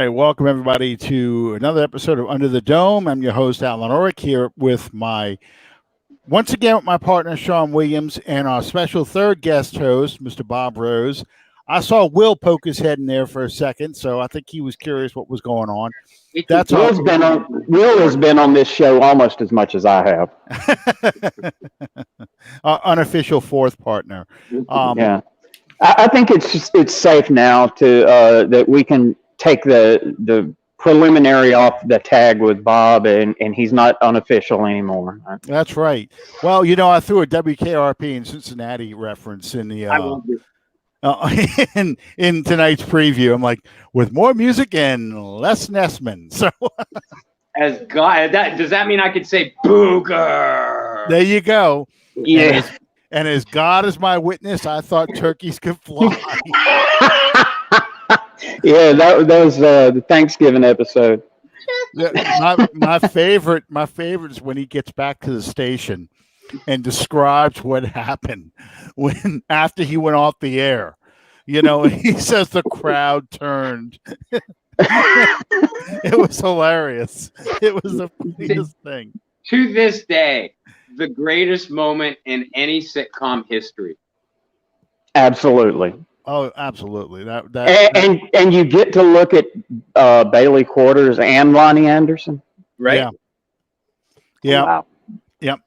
right, welcome everybody to another episode of Under the Dome. I'm your host, Alan Orrick, here with once again, with my partner, Sean Williams, and our special third guest host, Mr. Bob Rose. I saw Will poke his head in there for a second, so I think he was curious what was going on. Will has been on this show almost as much as I have. Our unofficial fourth partner. Yeah, I think it's safe now to that we can take the preliminary off the tag with Bob, and he's not unofficial anymore. That's right. Well, I threw a WKRP in Cincinnati reference in the in tonight's preview. I'm like, with more music and less Nessman. So does that mean I could say booger? There you go. Yeah. And as God is my witness, I thought turkeys could fly. Yeah, that was the Thanksgiving episode. My favorite is when he gets back to the station and describes what happened after he went off the air. He says the crowd turned. It was hilarious. It was the funniest thing. To this day, the greatest moment in any sitcom history. Absolutely. Oh, absolutely. And you get to look at Bailey Quarters and Lonnie Anderson. Right? Yeah. Yeah. Wow. Yep.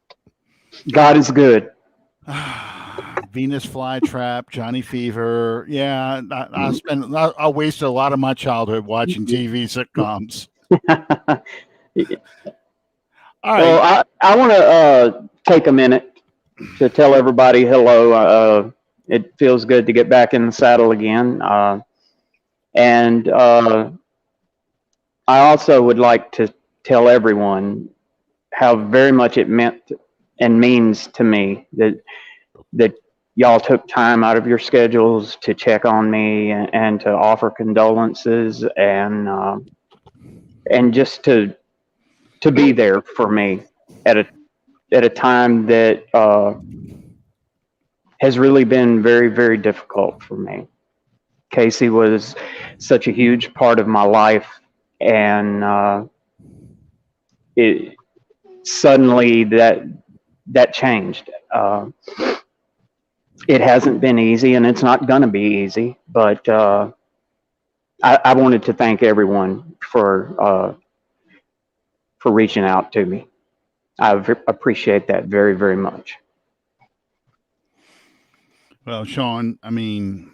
God is good. Venus Flytrap, Johnny Fever. Yeah, I wasted a lot of my childhood watching TV sitcoms. All right. Well, I want to take a minute to tell everybody hello. It feels good to get back in the saddle again. And I also would like to tell everyone how very much it meant and means to me that y'all took time out of your schedules to check on me and to offer condolences and just to be there for me at a time that has really been very, very difficult for me. Casey was such a huge part of my life, and it suddenly that changed. It hasn't been easy, and it's not going to be easy. But I wanted to thank everyone for reaching out to me. I appreciate that very, very much. Well, Sean, I mean,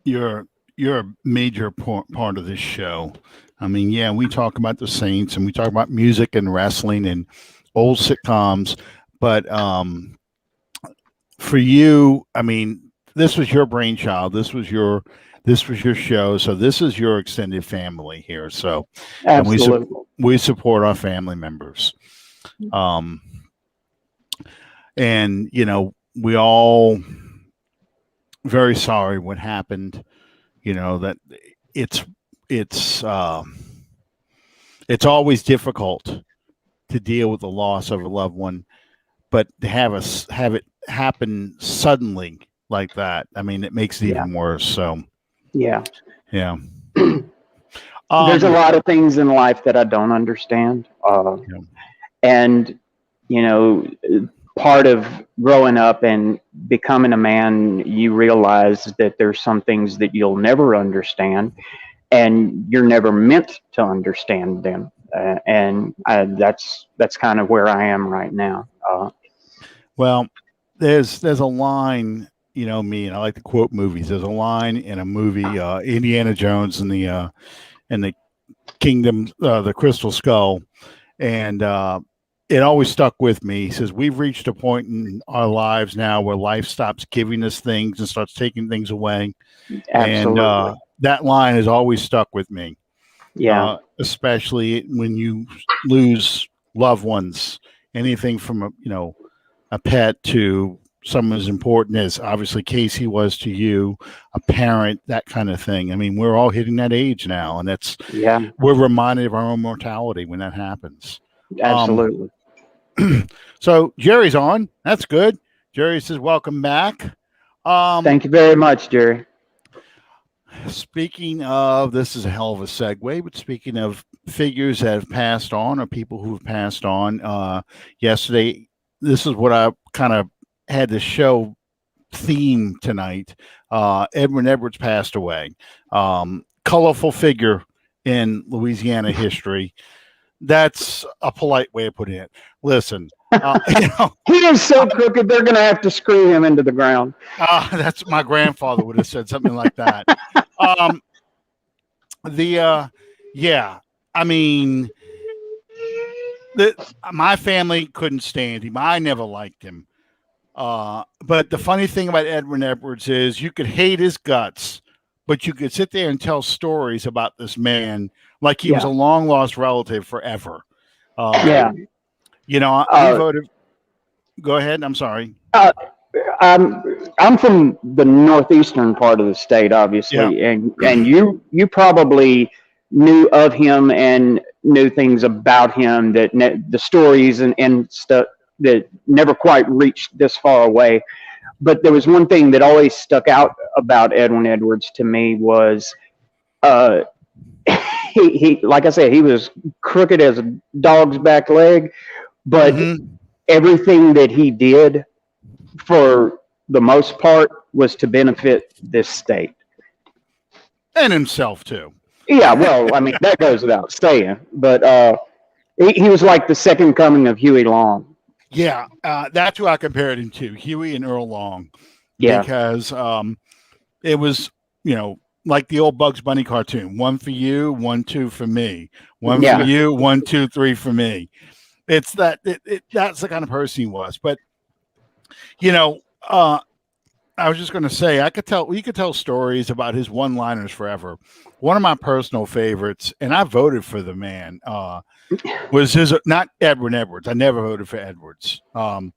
you're a major part of this show. I mean, yeah, we talk about the Saints and we talk about music and wrestling and old sitcoms, but for you, I mean, this was your brainchild. This was your show. So this is your extended family here. So Absolutely. We support our family members. And we all very sorry what happened. That it's always difficult to deal with the loss of a loved one, but to have it happen suddenly like that, I mean, it makes it even worse. So yeah. There's a lot of things in life that I don't understand, and part of growing up and becoming a man, you realize that there's some things that you'll never understand, and you're never meant to understand them. And that's kind of where I am right now. Well, there's a line, me, and I like to quote movies. There's a line in a movie, Indiana Jones and the Kingdom, the Crystal Skull, and it always stuck with me. He says, we've reached a point in our lives now where life stops giving us things and starts taking things away. Absolutely. And that line has always stuck with me. Yeah. Especially when you lose loved ones, anything from a pet to someone as important as obviously Casey was to you, a parent, that kind of thing. I mean, we're all hitting that age now, and we're reminded of our own mortality when that happens. Absolutely. So Jerry's on. That's good. Jerry says, welcome back. Thank you very much, Jerry. Speaking of, this is a hell of a segue, but speaking of figures that have passed on or people who have passed on, yesterday, this is what I kind of had the show theme tonight. Edwin Edwards passed away. Colorful figure in Louisiana history. That's a polite way of putting it. Listen, he is so crooked, they're going to have to screw him into the ground. That's my grandfather would have said something like that. Yeah, I mean, my family couldn't stand him. I never liked him. But the funny thing about Edwin Edwards is you could hate his guts, but you could sit there and tell stories about this man like he was a long lost relative forever. You know, we voted. Go ahead. I'm sorry. I'm from the northeastern part of the state, obviously, and you probably knew of him and knew things about him that the stories and stuff that never quite reached this far away. But there was one thing that always stuck out about Edwin Edwards to me was he like I said, he was crooked as a dog's back leg, but everything that he did for the most part was to benefit this state. And himself too. Yeah, well, I mean, that goes without saying, but he was like the second coming of Huey Long. Yeah, that's who I compared him to, Huey and Earl Long. Yeah. Because it was, like the old Bugs Bunny cartoon, 1 for you, 1, 2 for me. 1 for you, 1, 2, 3 for me. It's that that's the kind of person he was. But I was just going to say, we could tell stories about his one-liners forever. One of my personal favorites, and I voted for the man, was not Edwin Edwards. I never voted for Edwards. And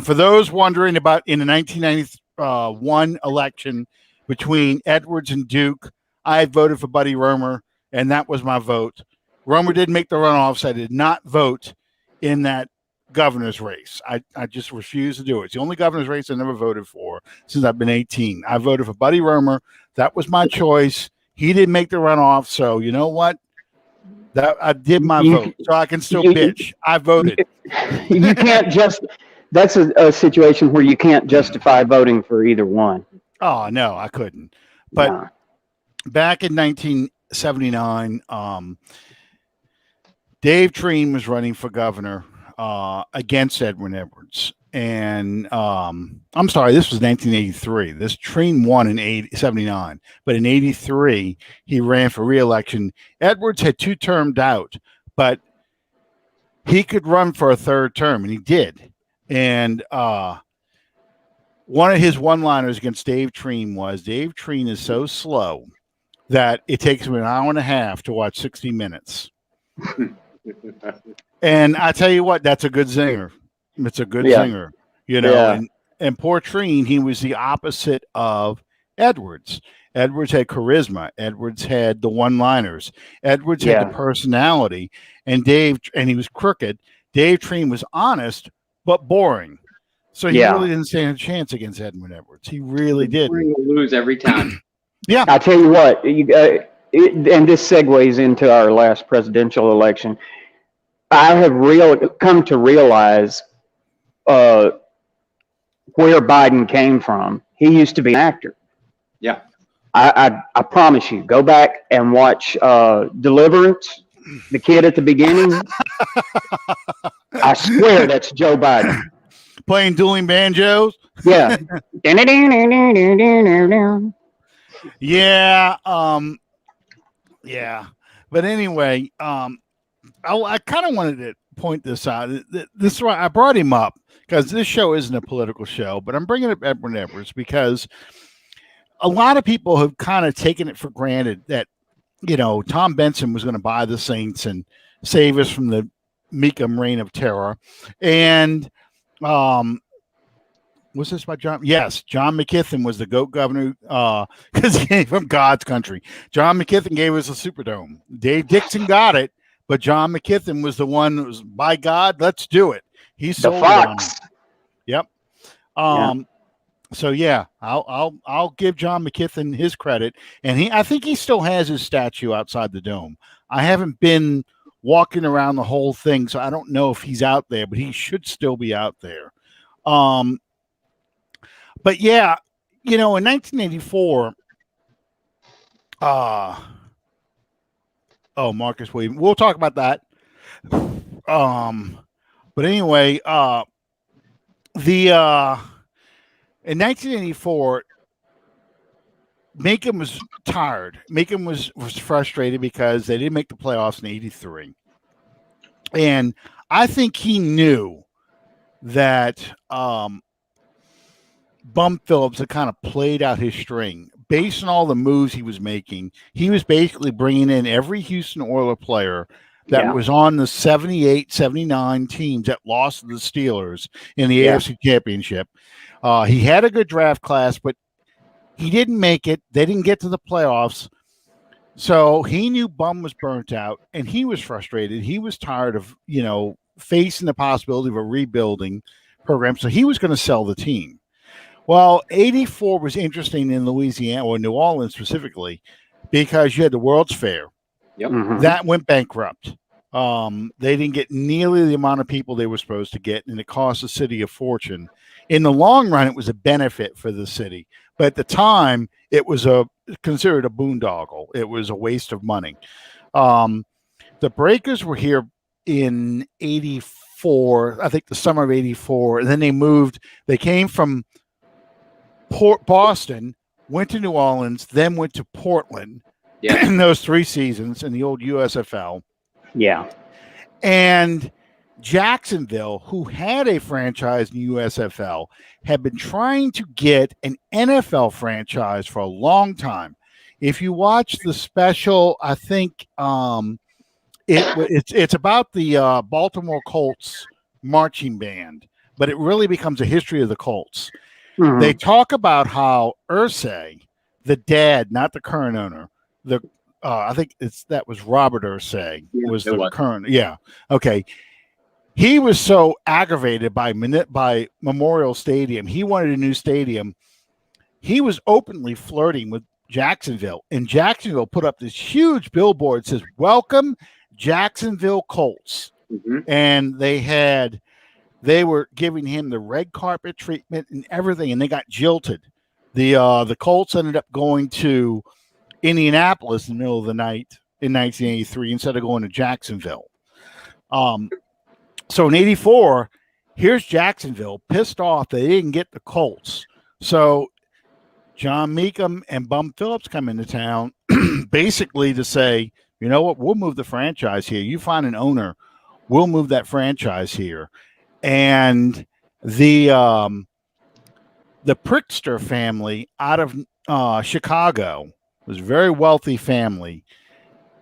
for those wondering about in the 1991 election between Edwards and Duke, I voted for Buddy Roemer, and that was my vote. Roemer didn't make the runoff, so I did not vote in that governor's race. I just refused to do it. It's the only governor's race I never voted for since I've been 18. I voted for Buddy Roemer. That was my choice. He didn't make the runoff, so you know what? That I did my vote, so I can still bitch. I voted. You can't that's a situation where you can't justify voting for either one. Oh, no, I couldn't. But back in 1979, Dave Treen was running for governor against Edwin Edwards. And I'm sorry, this was 1983. This Treen won in 79. But in 83, he ran for re-election. Edwards had 2-termed out, but he could run for a 3rd term, and he did. And one of his one-liners against Dave Treen was, Dave Treen is so slow that it takes him an hour and a half to watch 60 Minutes. And I tell you what, that's a good zinger. It's a good zinger, and poor Treen, he was the opposite of Edwards. Edwards had charisma. Edwards had the one-liners. Edwards had the personality, and he was crooked. Dave Treen was honest, but boring. So he really didn't stand a chance against Edwin Edwards. He really didn't. Lose every time. Yeah. I tell you what, and this segues into our last presidential election. I have come to realize where Biden came from. He used to be an actor. Yeah. I promise you, go back and watch Deliverance, the kid at the beginning. I swear that's Joe Biden. Playing dueling banjos? Yeah. Yeah. Yeah. But anyway, I kind of wanted to point this out. This is why I brought him up, because this show isn't a political show, but I'm bringing up Edwin Edwards because a lot of people have kind of taken it for granted that, Tom Benson was going to buy the Saints and save us from the Mecom reign of terror. And was this by John? Yes, John McKithen was the GOAT governor because he came from God's country. John McKithen gave us a Superdome. Dave Dixon got it, but John McKithen was the one that was, by God, let's do it. He sold the Fox. Yep. So yeah, I'll give John McKithen his credit, and I think he still has his statue outside the dome. I haven't been walking around the whole thing, so I don't know if he's out there, but he should still be out there. But yeah, in 1984, Marcus Williams. We'll talk about that. But anyway, in 1984, Mecom was tired. Mecom was frustrated because they didn't make the playoffs in '83, and I think he knew that Bum Phillips had kind of played out his string based on all the moves he was making. He was basically bringing in every Houston Oilers player that was on the 78, 79 teams that lost to the Steelers in the AFC Championship. He had a good draft class, but he didn't make it. They didn't get to the playoffs. So he knew Bum was burnt out, and he was frustrated. He was tired of, facing the possibility of a rebuilding program. So he was going to sell the team. Well, 84 was interesting in Louisiana, or New Orleans specifically, because you had the World's Fair. Yep. Mm-hmm. That went bankrupt. They didn't get nearly the amount of people they were supposed to get, and it cost the city a fortune. In the long run, it was a benefit for the city. But at the time, it was considered a boondoggle. It was a waste of money. The Breakers were here in 84, I think the summer of 84, and then they moved. They came from Boston, went to New Orleans, then went to Portland in those 3 seasons in the old USFL. Yeah. And Jacksonville, who had a franchise in USFL, had been trying to get an NFL franchise for a long time. If you watch the special, I think it's about the Baltimore Colts marching band, but it really becomes a history of the Colts. Mm-hmm. They talk about how Irsay, the dad, not the current owner, I think that was Robert Irsay was the current. Yeah. Okay. He was so aggravated by Memorial Stadium. He wanted a new stadium. He was openly flirting with Jacksonville, and Jacksonville put up this huge billboard that says, "Welcome, Jacksonville Colts." Mm-hmm. And they were giving him the red carpet treatment and everything, and they got jilted. The Colts ended up going to Indianapolis in the middle of the night in 1983 instead of going to Jacksonville. So in 84, here's Jacksonville pissed off they didn't get the Colts. So John Mecom and Bum Phillips come into town basically to say, you know what, we'll move the franchise here. You find an owner, we'll move that franchise here. And the Pritzker family out of Chicago was a very wealthy family,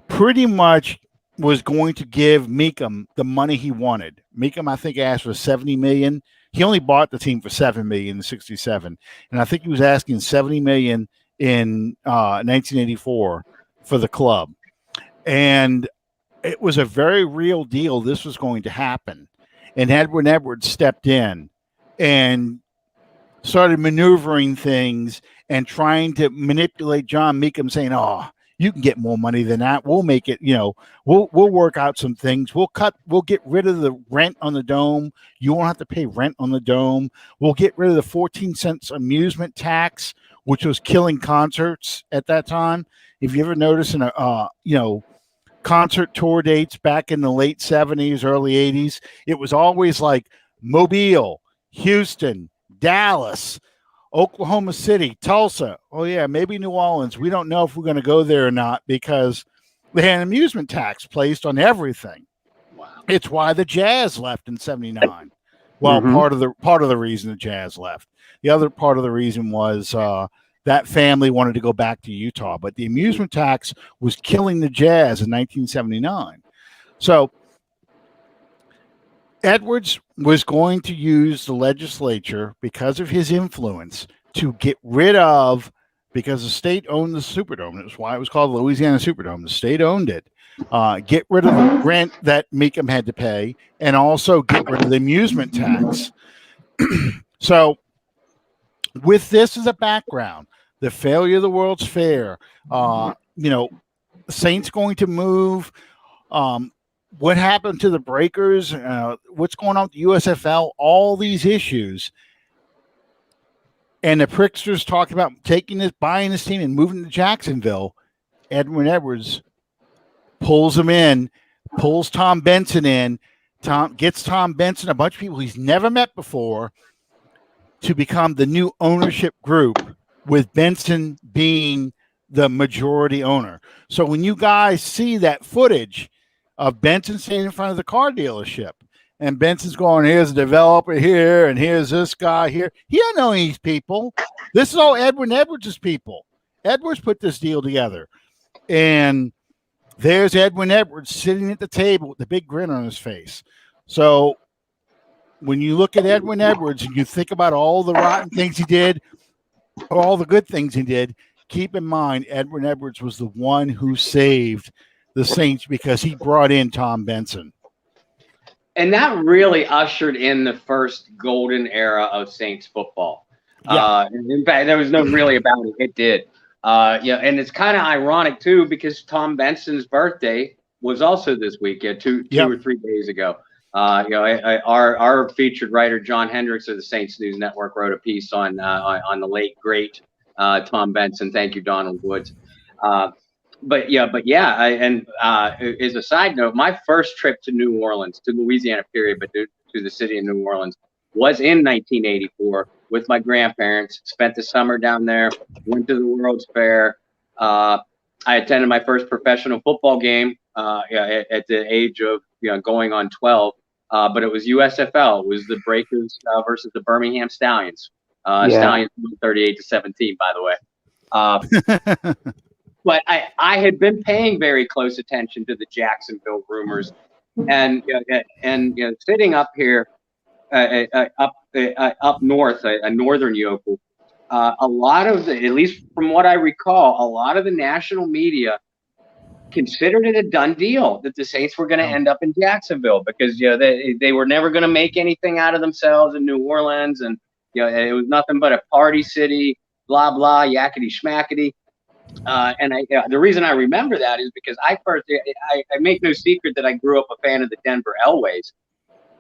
pretty much was going to give Mecom the money he wanted. Mecom, I think, asked for $70 million. He only bought the team for $7 million in '67, and I think he was asking $70 million in 1984 for the club. And it was a very real deal. This was going to happen. And Edwin Edwards stepped in and started maneuvering things and trying to manipulate John Mecom, saying, "Oh, you can get more money than that. We'll make it, we'll work out some things. We'll get rid of the rent on the dome. You won't have to pay rent on the dome. We'll get rid of the 14 cents amusement tax, which was killing concerts at that time. If you ever notice in concert tour dates back in the late 70s, early 80s, it was always like Mobile, Houston, Dallas, Oklahoma City, Tulsa. Oh, yeah, maybe New Orleans. We don't know if we're going to go there or not because they had an amusement tax placed on everything. Wow. It's why the Jazz left in '79. Well, mm-hmm. part of the reason the Jazz left. The other part of the reason was that family wanted to go back to Utah, but the amusement tax was killing the Jazz in 1979. So Edwards was going to use the legislature because of his influence to get rid of, because the state owned the Superdome. That's why it was called the Louisiana Superdome. The state owned it. Get rid of the rent that Mecom had to pay, and also get rid of the amusement tax. So with this as a background, the failure of the World's Fair, Saints going to move, what happened to the Breakers, what's going on with the USFL, all these issues. And the Pritzkers talking about buying this team and moving to Jacksonville. Edwin Edwards pulls him in, pulls Tom Benson in. Gets Tom Benson, a bunch of people he's never met before, to become the new ownership group, with Benson being the majority owner. So when you guys see that footage of Benson standing in front of the car dealership, and Benson's going, here's a developer here, and here's this guy here. He doesn't know these people. This is all Edwin Edwards' people. Edwards put this deal together. And there's Edwin Edwards sitting at the table with the big grin on his face. So when you look at Edwin Edwards and you think about all the rotten things he did, all the good things he did, keep in mind Edwin Edwards was the one who saved the Saints because he brought in Tom Benson. And that really ushered in the first golden era of Saints football. Yeah. In fact, there was no really about it. It did. And it's kind of ironic, too, because Tom Benson's birthday was also this week, two or 3 days ago. Our featured writer, John Hendricks of the Saints News Network, wrote a piece on the late, great Tom Benson. Thank you, Donald Woods. As a side note, my first trip to New Orleans, to Louisiana, period, but to the city of New Orleans, was in 1984 with my grandparents. Spent the summer down there, went to the World's Fair. I attended my first professional football game at the age of going on 12, but it was USFL. It was the Breakers versus the Birmingham Stallions. Stallions 38-17, by the way. But I had been paying very close attention to the Jacksonville rumors, and sitting up here, up north, a northern yokel, a lot of at least from what I recall, a lot of the national media considered it a done deal that the Saints were going to end up in Jacksonville because they were never going to make anything out of themselves in New Orleans, and it was nothing but a party city, blah blah, yakety schmackety. The reason I remember that is because I make no secret that I grew up a fan of the Denver Elways,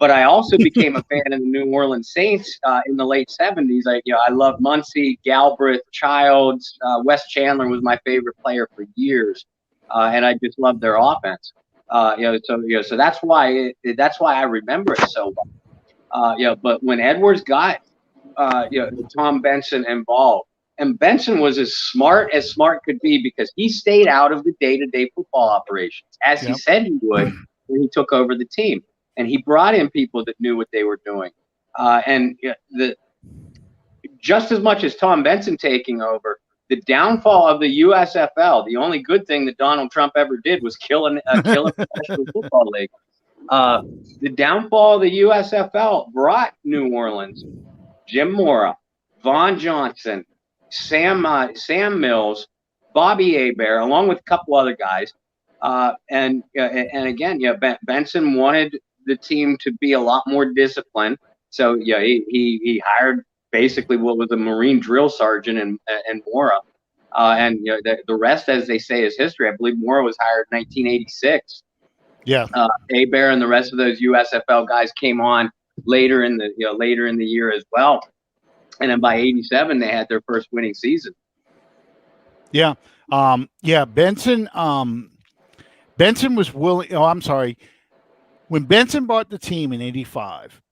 but I also became a fan of the New Orleans Saints in the late 70s. I loved Muncie, Galbraith, Childs, Wes Chandler was my favorite player for years, and I just loved their offense. So that's why I remember it so well. But when Edwards got Tom Benson involved. And Benson was as smart could be because he stayed out of the day-to-day football operations, as he said he would when he took over the team. And he brought in people that knew what they were doing. Just as much as Tom Benson taking over, the downfall of the USFL, the only good thing that Donald Trump ever did was kill a professional football league. The downfall of the USFL brought New Orleans Jim Mora, Vaughn Johnson, Sam Mills, Bobby Hebert, along with a couple other guys. And again, Benson wanted the team to be a lot more disciplined. So he hired basically what was a Marine drill sergeant and Mora. The rest, as they say, is history. I believe Mora was hired in 1986. Yeah. Hebert and the rest of those USFL guys came on later in the year as well. And then by 87, they had their first winning season. Yeah. Benson was willing. Oh, I'm sorry. When Benson bought the team in 85,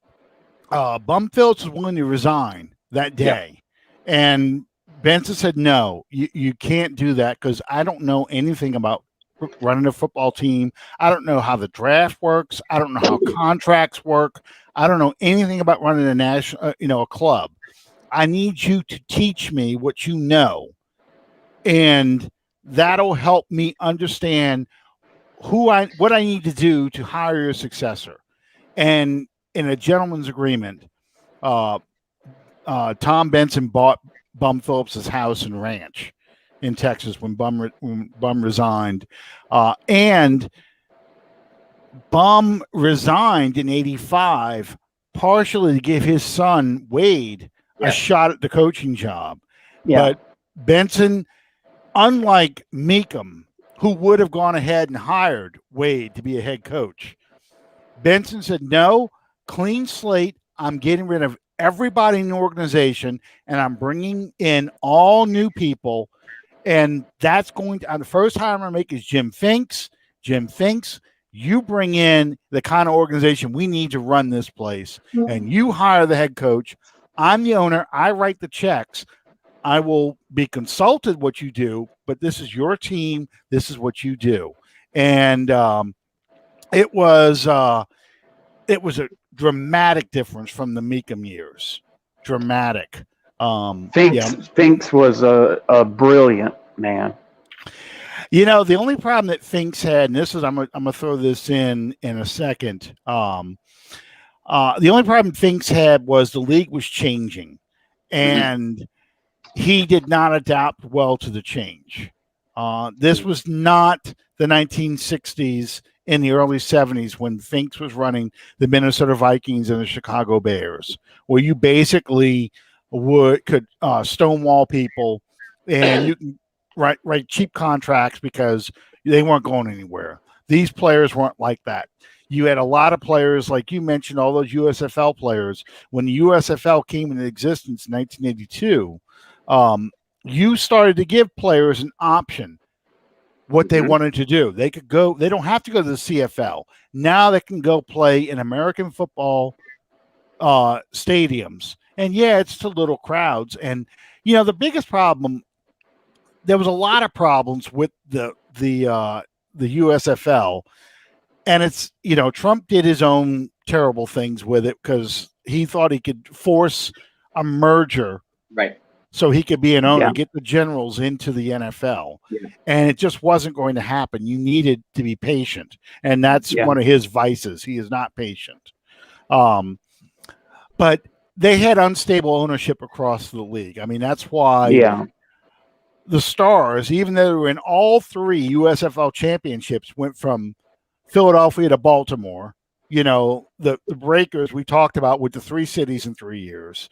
Bum Phillips was willing to resign that day. Yeah. And Benson said, no, you can't do that because I don't know anything about running a football team. I don't know how the draft works. I don't know how contracts work. I don't know anything about running a national, a club. I need you to teach me what you know, and that'll help me understand what I need to do to hire your successor. And in a gentleman's agreement, Tom Benson bought Bum Phillips' house and ranch in Texas when Bum resigned, and Bum resigned in 85 partially to give his son Wade a shot at the coaching job. Yeah. But Benson, unlike Mecom, who would have gone ahead and hired Wade to be a head coach, Benson said, no, clean slate. I'm getting rid of everybody in the organization, and I'm bringing in all new people. And that's going to, the first hire I'm going to make is Jim Finks. Jim Finks, you bring in the kind of organization we need to run this place, and you hire the head coach. I'm the owner. I write the checks. I will be consulted what you do, but this is your team. This is what you do. And it was a dramatic difference from the Mecom years. Dramatic. Finks was a brilliant man. You know, the only problem that Finks had, and this is I'm gonna throw this in a second. The only problem Finks had was the league was changing, and he did not adapt well to the change. This was not the 1960s in the early 70s when Finks was running the Minnesota Vikings and the Chicago Bears, where you basically could stonewall people, and you can write cheap contracts because they weren't going anywhere. These players weren't like that. You had a lot of players, like you mentioned, all those USFL players. When the USFL came into existence in 1982, you started to give players an option what they wanted to do. They could go, they don't have to go to the CFL. Now they can go play in American football stadiums. And yeah, it's to little crowds. And, you know, the biggest problem, there was a lot of problems with the USFL. And it's, you know, Trump did his own terrible things with it because he thought he could force a merger. Right. So he could be an owner, get the Generals into the NFL. Yeah. And it just wasn't going to happen. You needed to be patient. And that's one of his vices. He is not patient. But they had unstable ownership across the league. I mean, that's why the Stars, even though they were in all three USFL championships, went from Philadelphia to Baltimore. You know, the Breakers we talked about with the 3 cities in 3 years.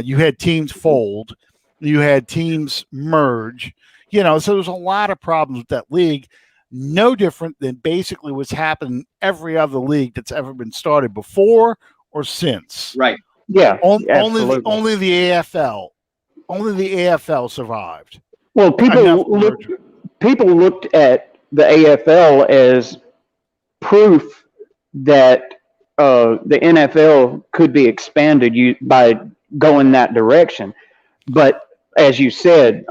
You had teams fold. You had teams merge. You know, so there's a lot of problems with that league. No different than basically what's happened in every other league that's ever been started before or since. Right. Yeah. Only the AFL. Only the AFL survived. Well, people looked at the AFL as proof that the NFL could be expanded by going that direction. But as you said,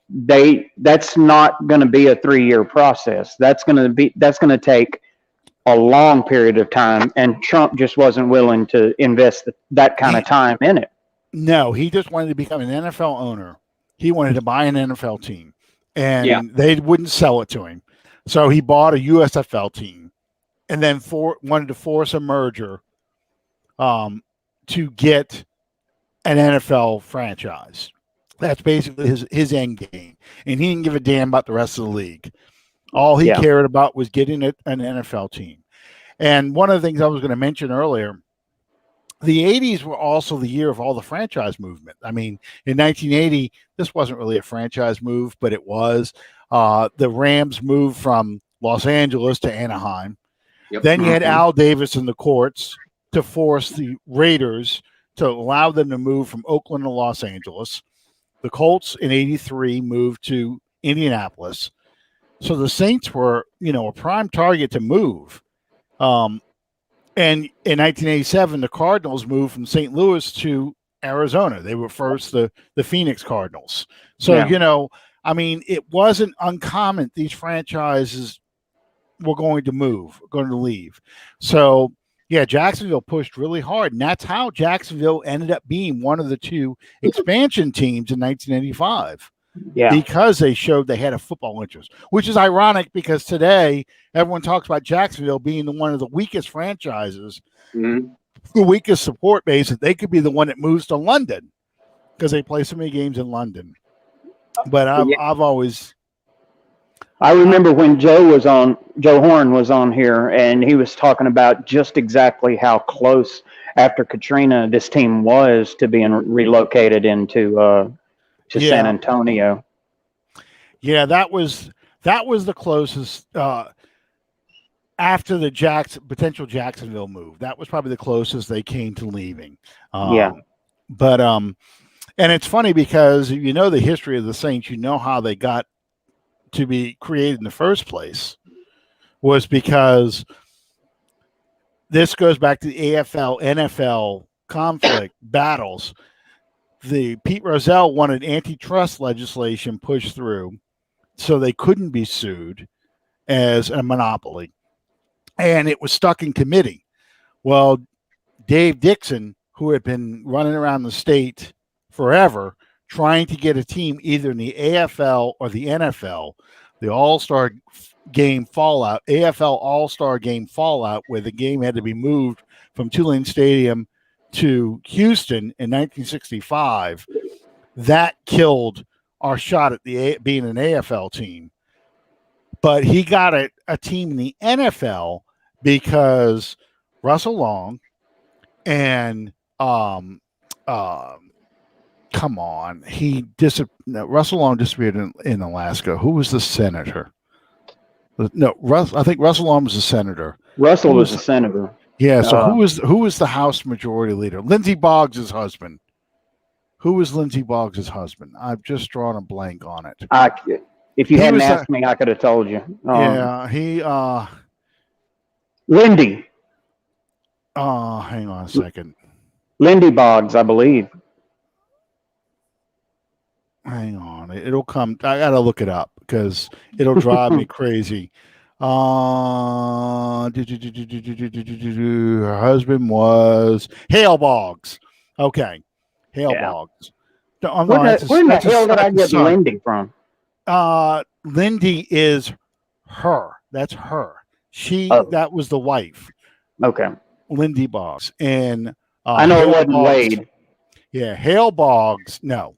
that's not going to be a 3-year process. That's going to take a long period of time, and Trump just wasn't willing to invest that kind of time in it. No, he just wanted to become an NFL owner. He wanted to buy an NFL team, and they wouldn't sell it to him. So he bought a USFL team, and then wanted to force a merger to get an NFL franchise. That's basically his end game, and he didn't give a damn about the rest of the league. All he cared about was getting an NFL team. And one of the things I was going to mention earlier, the 80s were also the year of all the franchise movement. I mean, in 1980, this wasn't really a franchise move, but it was. The Rams moved from Los Angeles to Anaheim. Yep. Then you had Al Davis in the courts to force the Raiders to allow them to move from Oakland to Los Angeles. The Colts in 83 moved to Indianapolis. So the Saints were, you know, a prime target to move. And in 1987, the Cardinals moved from St. Louis to Arizona. They were first the Phoenix Cardinals. So, you know, I mean, it wasn't uncommon these franchises were going to leave. So, yeah, Jacksonville pushed really hard. And that's how Jacksonville ended up being one of the 2 expansion teams in 1985. Yeah, because they showed they had a football interest, which is ironic because today everyone talks about Jacksonville being one of the weakest franchises, the weakest support base. That they could be the one that moves to London because they play so many games in London. But I've always. I remember when Joe Horn was on here, and he was talking about just exactly how close after Katrina, this team was to being relocated to San Antonio. Yeah, that was the closest after the potential Jacksonville move. That was probably the closest they came to leaving. But and it's funny because if you know the history of the Saints, you know how they got to be created in the first place was because this goes back to the AFL NFL conflict battles. The Pete Rozelle wanted antitrust legislation pushed through so they couldn't be sued as a monopoly. And it was stuck in committee. Well, Dave Dixon, who had been running around the state forever, trying to get a team either in the AFL or the NFL, the All-Star game fallout, AFL All-Star game fallout, where the game had to be moved from Tulane Stadium to Houston in 1965, that killed our shot at being an AFL team. But he got a team in the NFL because Russell Long and come on, Russell Long disappeared in Alaska. Who was the senator? No, I think Russell Long was the senator. Russell was the senator. Yeah. So who was the House Majority Leader? Lindsey Boggs' husband. Who was Lindsey Boggs' husband? I've just drawn a blank on it. If you hadn't asked me, I could have told you. Lindy. Hang on a second. Lindy Boggs, I believe. Hang on. It'll come. I got to look it up because it'll drive me crazy. Her husband was Hale Boggs. Okay. Hale Boggs. Where the hell did I get Lindy from? Lindy is her. That's her. That was the wife. Okay. Lindy Boggs. And I know Hale it wasn't Boggs, Wade. Yeah, Hale Boggs. No.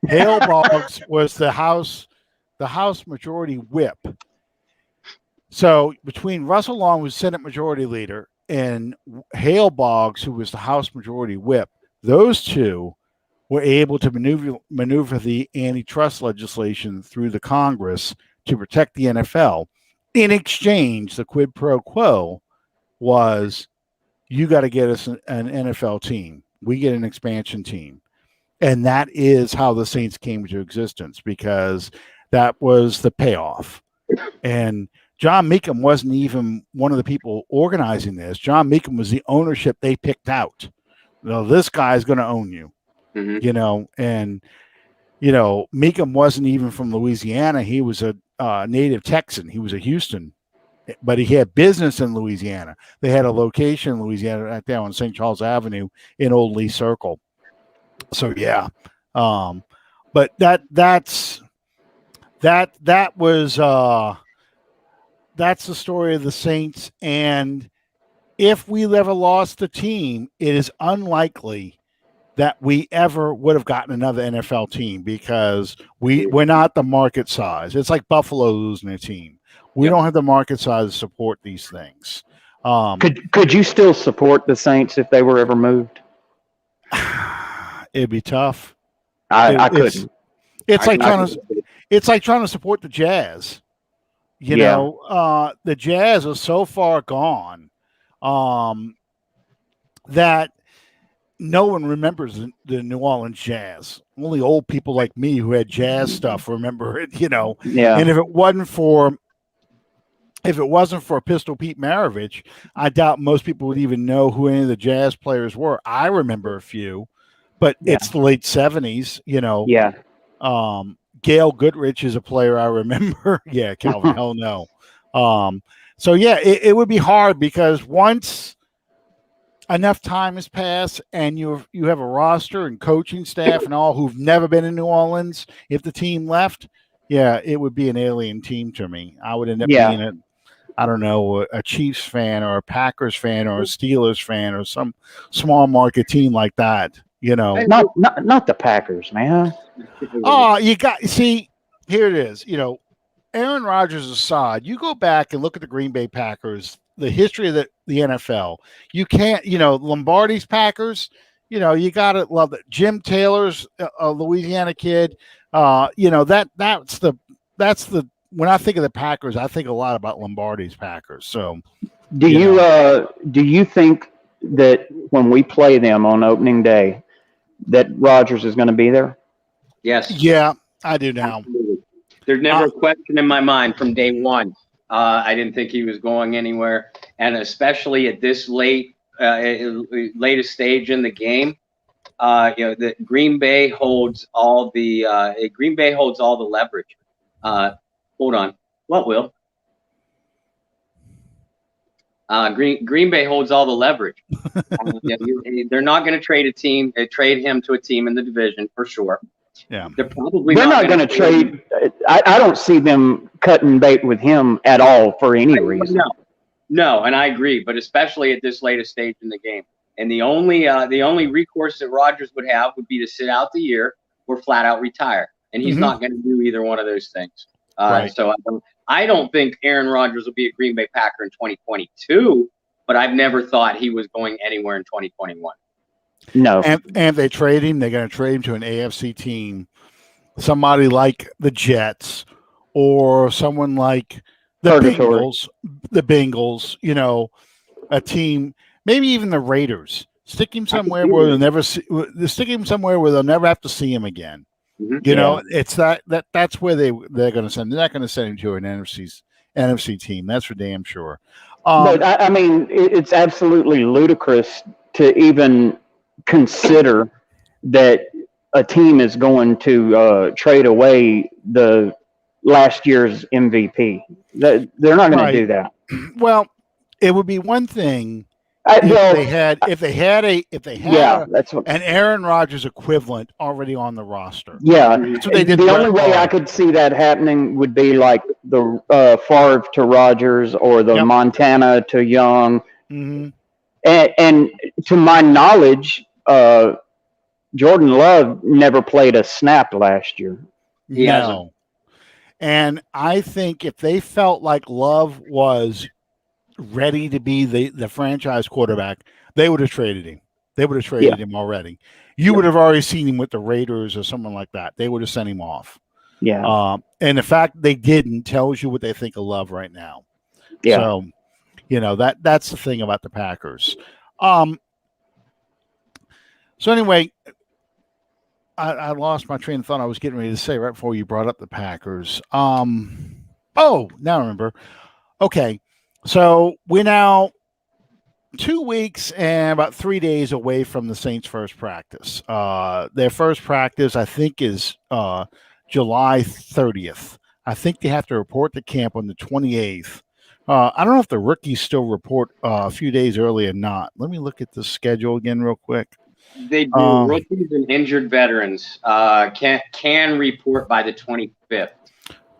Hale Boggs was the House Majority Whip. So between Russell Long, who was Senate Majority Leader, and Hale Boggs, who was the House Majority Whip, those two were able to maneuver the antitrust legislation through the Congress to protect the NFL. In exchange, the quid pro quo was, you got to get us an NFL team. We get an expansion team. And that is how the Saints came into existence, because that was the payoff. And John Mecom wasn't even one of the people organizing this. John Mecom was the ownership they picked out. This guy's going to own you, and Mecom wasn't even from Louisiana. He was a native Texan. He was a Houston, but he had business in Louisiana. They had a location in Louisiana right there on St. Charles Avenue in Old Lee Circle. So yeah, but that's the story of the Saints. And if we ever lost the team, it is unlikely that we ever would have gotten another NFL team, because we're not the market size. It's like Buffalo losing a team. We don't have the market size to support these things. Could you still support the Saints if they were ever moved? It'd be tough. I couldn't. It's like trying to support the Jazz. The Jazz are so far gone that no one remembers the New Orleans Jazz. Only old people like me who had Jazz stuff remember it. Yeah. And if it wasn't for Pistol Pete Maravich, I doubt most people would even know who any of the Jazz players were. I remember a few, but it's the late 70s, Yeah. Gail Goodrich is a player I remember. Yeah, Calvin, hell no. So yeah, it would be hard, because once enough time has passed and you have a roster and coaching staff and all who've never been in New Orleans, if the team left, it would be an alien team to me. I would end up being a Chiefs fan or a Packers fan or a Steelers fan or some small market team like that. Not the Packers, man. Oh, here it is. Aaron Rodgers aside, you go back and look at the Green Bay Packers, the history of the NFL. You can't, Lombardi's Packers. You gotta love it. Jim Taylor's a Louisiana kid. That's the when I think of the Packers, I think a lot about Lombardi's Packers. So, do you think that when we play them on opening day, that Rodgers is going to be there? Yes. Yeah, I do now. Absolutely. There's never a question in my mind from day one. I didn't think he was going anywhere, and especially at this latest stage in the game. The Green Bay holds all the leverage. Hold on. What will? Green Bay holds all the leverage. They're not going to trade him to a team in the division for sure. Yeah, they're not going to trade. I don't see them cutting bait with him at all for any reason. No, and I agree, but especially at this latest stage in the game. And the only recourse that Rodgers would have would be to sit out the year or flat out retire, and he's not going to do either one of those things. Right. So I don't think Aaron Rodgers will be a Green Bay Packer in 2022, but I've never thought he was going anywhere in 2021. No. And if they trade him, they're going to trade him to an AFC team, somebody like the Jets or someone like the Bengals, a team, maybe even the Raiders. Stick him somewhere where they'll never have to see him again. Mm-hmm. It's that's where they're going to send. They're not going to send him to an NFC team. That's for damn sure. But I mean, it's absolutely ludicrous to even consider that a team is going to trade away the last year's MVP. They're not going to do that. Well, it would be one thing if they had an Aaron Rodgers equivalent already on the roster. Yeah, that's what they did. The only way I could see that happening would be like the Favre to Rodgers or the Montana to Young. Mm-hmm. And to my knowledge, Jordan Love never played a snap last year. He hasn't. And I think if they felt like Love was ready to be the franchise quarterback, they would have traded him. They would have traded him already. You would have already seen him with the Raiders or someone like that. They would have sent him off. Yeah. And the fact they didn't tells you what they think of Love right now. Yeah. So, that's the thing about the Packers. So anyway, I lost my train of thought. I was getting ready to say right before you brought up the Packers. Now I remember. Okay. So we're now 2 weeks and about 3 days away from the Saints' first practice. Their first practice, I think, is July 30th. I think they have to report to camp on the 28th. I don't know if the rookies still report a few days early or not. Let me look at the schedule again real quick. They do. Rookies and injured veterans can report by the 25th.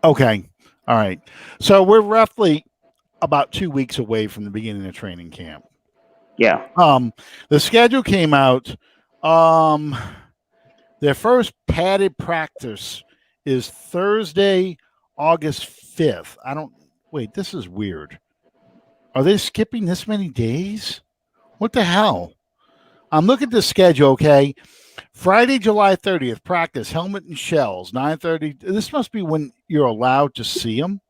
Okay. All right. So we're roughly about 2 weeks away from the beginning of training camp. Yeah. The schedule came out. Their first padded practice is Thursday, August 5th. Wait, this is weird. Are they skipping this many days? What the hell? I'm looking at the schedule, okay? Friday, July 30th, practice, helmet and shells, 9:30. This must be when you're allowed to see them.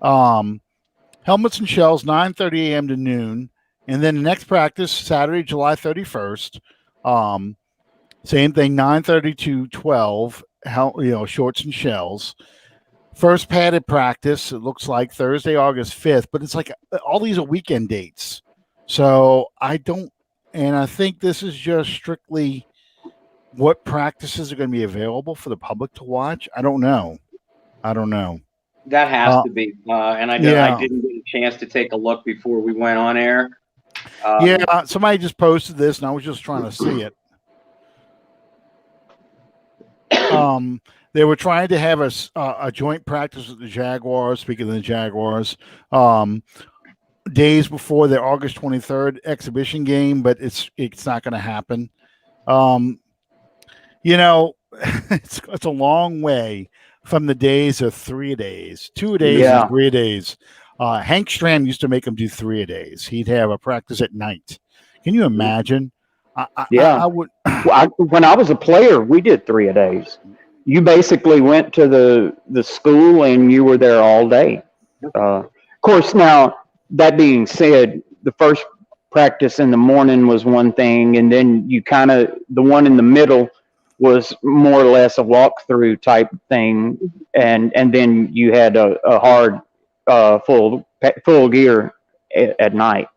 Helmets and shells, 9:30 a.m. to noon. And then the next practice, Saturday, July 31st. Same thing, 9:30 to 12, shorts and shells. First padded practice, it looks like Thursday, August 5th, but it's like all these are weekend dates. So I think this is just strictly what practices are going to be available for the public to watch. I don't know. That has to be. And I didn't get a chance to take a look before we went on air. Somebody just posted this, and I was just trying to see it. They were trying to have a joint practice with the Jaguars, speaking of the Jaguars, days before their August 23rd exhibition game, but it's not going to happen. It's a long way from the days of 3 days, 2 days, and 3 days. Hank Stram used to make them do 3-a-days. He'd have a practice at night. Can you imagine? I would. When I was a player, we did 3-a-days. You basically went to the school and you were there all day. Of course, now that being said, the first practice in the morning was one thing, and then the one in the middle was more or less a walkthrough type thing, and then you had a hard full gear at night.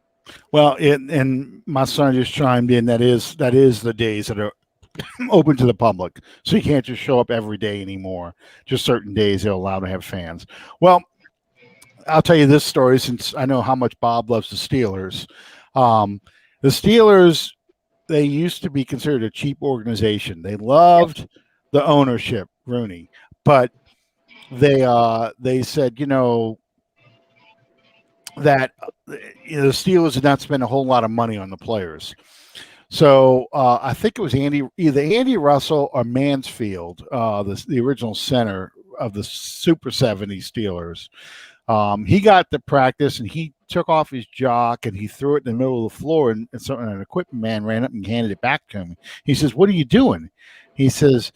Well, and my son just chimed in. That is the days that are open to the public, so you can't just show up every day anymore. Just certain days they're allowed to have fans. Well, I'll tell you this story since I know how much Bob loves the Steelers. The Steelers, they used to be considered a cheap organization. They loved the ownership, Rooney, but they said, that the Steelers did not spend a whole lot of money on the players. So I think it was either Andy Russell or Mansfield, the original center of the Super 70 Steelers. He got the practice and he took off his jock and he threw it in the middle of the floor, and an equipment man ran up and handed it back to him. He says, "What are you doing?" He says,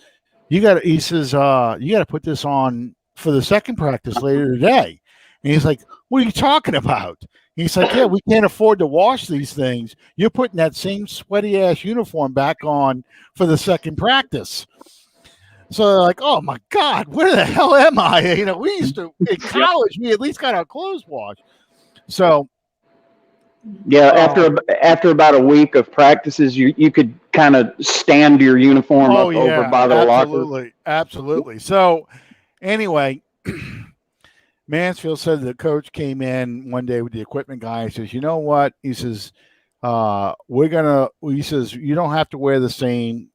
you got to put this on for the second practice later today. And he's like, "What are you talking about?" He's like, "Yeah, we can't afford to wash these things. You're putting that same sweaty ass uniform back on for the second practice." So they're like, "Oh my God, where the hell am I?" We used to in college, we at least got our clothes washed. So yeah, after about a week of practices, you could kind of stand your uniform over by the locker. Absolutely. So anyway, Mansfield said the coach came in one day with the equipment guy. He says, "You know what?" He says, he says, "You don't have to wear the same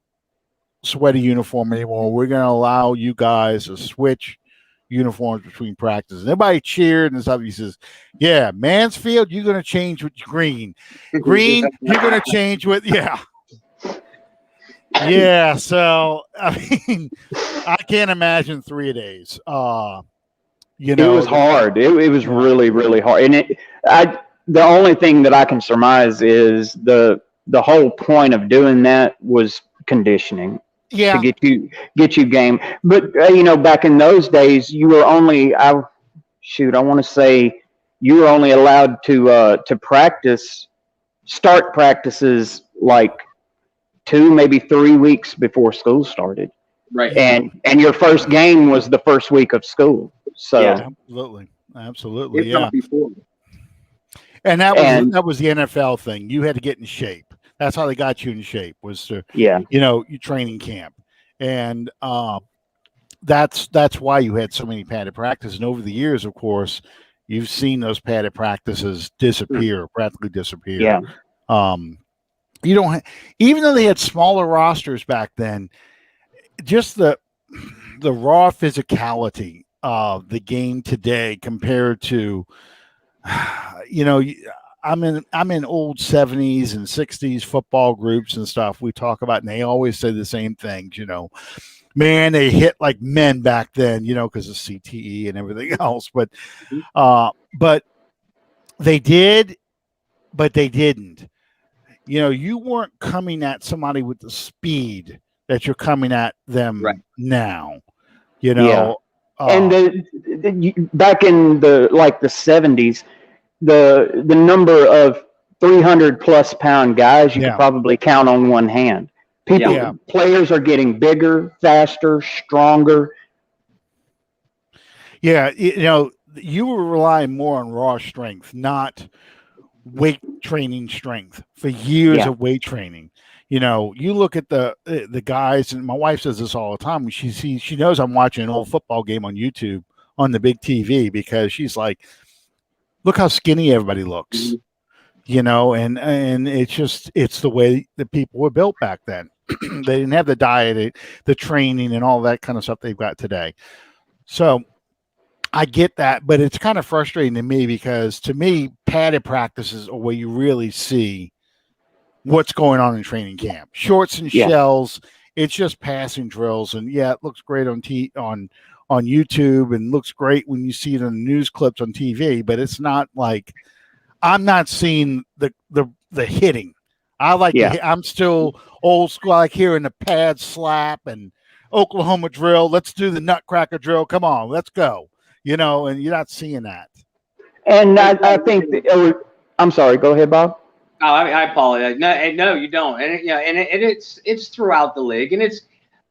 sweaty uniform anymore. We're going to allow you guys to switch uniforms between practices." And everybody cheered and stuff. He says, "Yeah, Mansfield, you're going to change with green. Green, you're going to change with, yeah." Yeah, so, I mean, I can't imagine 3-a-days. It was hard. It was really, really hard. And the only thing that I can surmise is the whole point of doing that was conditioning. Yeah. To get you game. But back in those days, you were only I want to say you were only allowed to start practices like 2, maybe 3 weeks before school started. Right. And your first game was the first week of school. So yeah, absolutely, if not before. And that was the NFL thing. You had to get in shape. That's how they got you in shape, was to your training camp. And that's why you had so many padded practices. And over the years, of course, you've seen those padded practices practically disappear. Yeah. You don't even though they had smaller rosters back then, just the raw physicality of the game today compared to I'm in old 70s and 60s football groups and stuff we talk about, and they always say the same things, man, they hit like men back then, because of CTE and everything else. But they did, but they didn't. You weren't coming at somebody with the speed that you're coming at them now, and back in the 70s, the number of 300 plus pound guys you could probably count on one hand. Players are getting bigger, faster, stronger. Yeah, you were relying more on raw strength, not weight training strength for years of weight training. You look at the guys, and my wife says this all the time. She knows I'm watching an old football game on YouTube on the big TV because she's like, "Look how skinny everybody looks," and it's the way that people were built back then. They didn't have the diet, the training, and all that kind of stuff they've got today. So I get that, but it's kind of frustrating to me because to me, padded practices are where you really see what's going on in training camp. Shorts and shells, it's just passing drills, and it looks great on on YouTube and looks great when you see it in the news clips on TV, but it's not like I'm not seeing the hitting. I like I'm still old school. I like hearing the pad slap and Oklahoma drill. Let's do the nutcracker drill. Come on, let's go. And you're not seeing that. And I think I'm sorry. Go ahead, Bob. Oh, I apologize. No, you don't. And it's throughout the league, and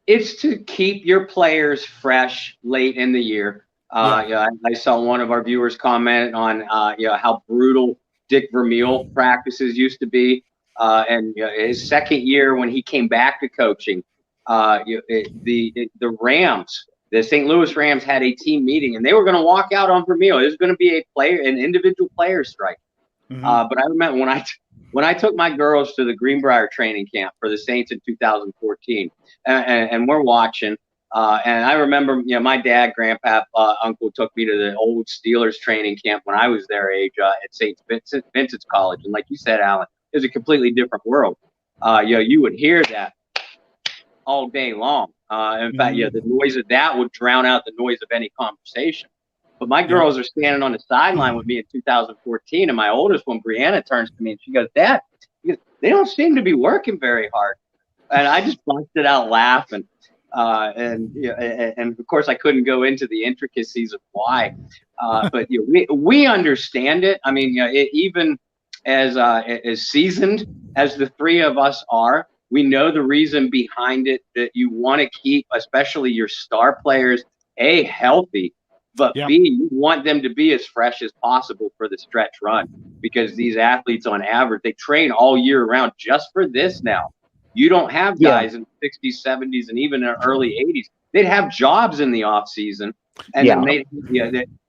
it's to keep your players fresh late in the year. I saw one of our viewers comment on how brutal Dick Vermeil practices used to be, and his second year when he came back to coaching, the Rams. The St. Louis Rams had a team meeting, and they were going to walk out on Vermeil. It was going to be an individual player strike. Mm-hmm. But I remember when I took my girls to the Greenbrier training camp for the Saints in 2014, and we're watching. And I remember, my dad, grandpa, uncle took me to the old Steelers training camp when I was their age at St. Vincent's College. And like you said, Alan, it was a completely different world. You would hear that all day long. In fact, the noise of that would drown out the noise of any conversation. But my girls are standing on the sideline with me in 2014, and my oldest one, Brianna, turns to me and she goes, "Dad, they don't seem to be working very hard." And I just busted out laughing. And of course, I couldn't go into the intricacies of why. But we understand it. I mean, even as seasoned as the three of us are, we know the reason behind it, that you want to keep, especially your star players, A, healthy, but B, you want them to be as fresh as possible for the stretch run, because these athletes on average, they train all year round just for this now. You don't have guys in the 60s, 70s, and even in the early 80s. They'd have jobs in the off season, and then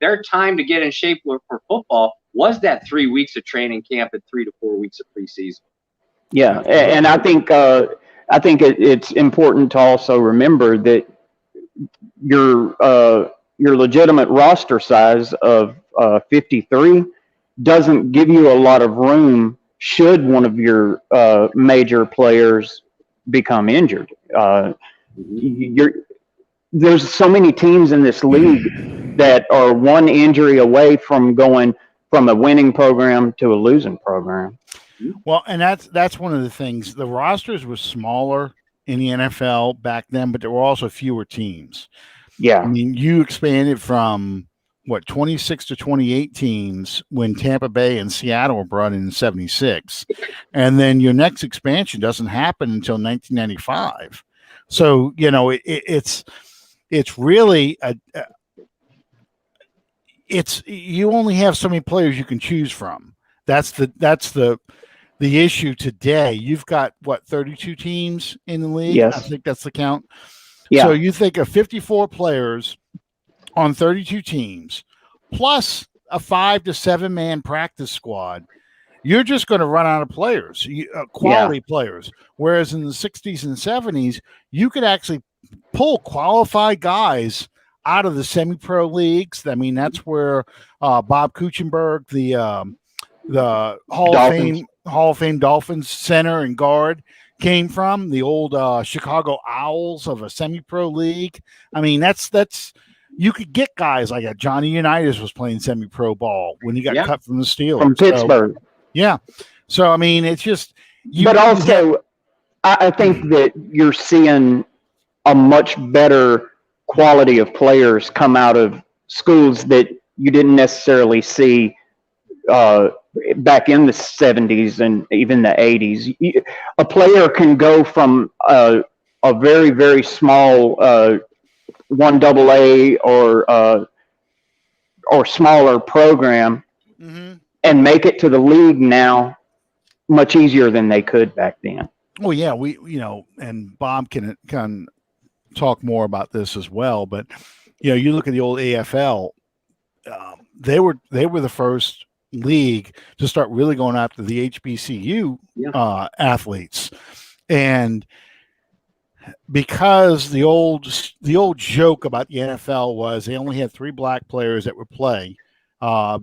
their time to get in shape for football was that 3 weeks of training camp and 3 to 4 weeks of preseason. Yeah, and I think it's important to also remember that your legitimate roster size of 53 doesn't give you a lot of room should one of your major players become injured. There's so many teams in this league that are one injury away from going from a winning program to a losing program. Well, and that's one of the things. The rosters were smaller in the NFL back then, but there were also fewer teams. Yeah. I mean, you expanded from 26 to 28 teams when Tampa Bay and Seattle were brought in 76. And then your next expansion doesn't happen until 1995. So, it's really you only have so many players you can choose from. That's the issue today. You've got 32 teams in the league. Yes. I think that's the count. Yeah. So you think of 54 players on 32 teams, plus a 5 to 7 man practice squad. You're just going to run out of players, quality players. Whereas in the 60s and 70s, you could actually pull qualified guys out of the semi-pro leagues. I mean, that's where Bob Kuchenberg, the Hall of Fame Dolphins center and guard, came from, the old Chicago Owls of a semi-pro league. I mean, that's you could get guys like that. Johnny Unitas was playing semi-pro ball when he got cut from the Steelers. From Pittsburgh. So I mean, it's just but also I think that you're seeing a much better quality of players come out of schools that you didn't necessarily see back in the 70s and even the 80s. A player can go from a very, very small 1AA or smaller program and make it to the league now much easier than they could back then. Oh yeah, we and Bob can talk more about this as well. But you look at the old AFL, they were the first league to start really going after the HBCU athletes, and because the old joke about the NFL was they only had 3 black players that would play,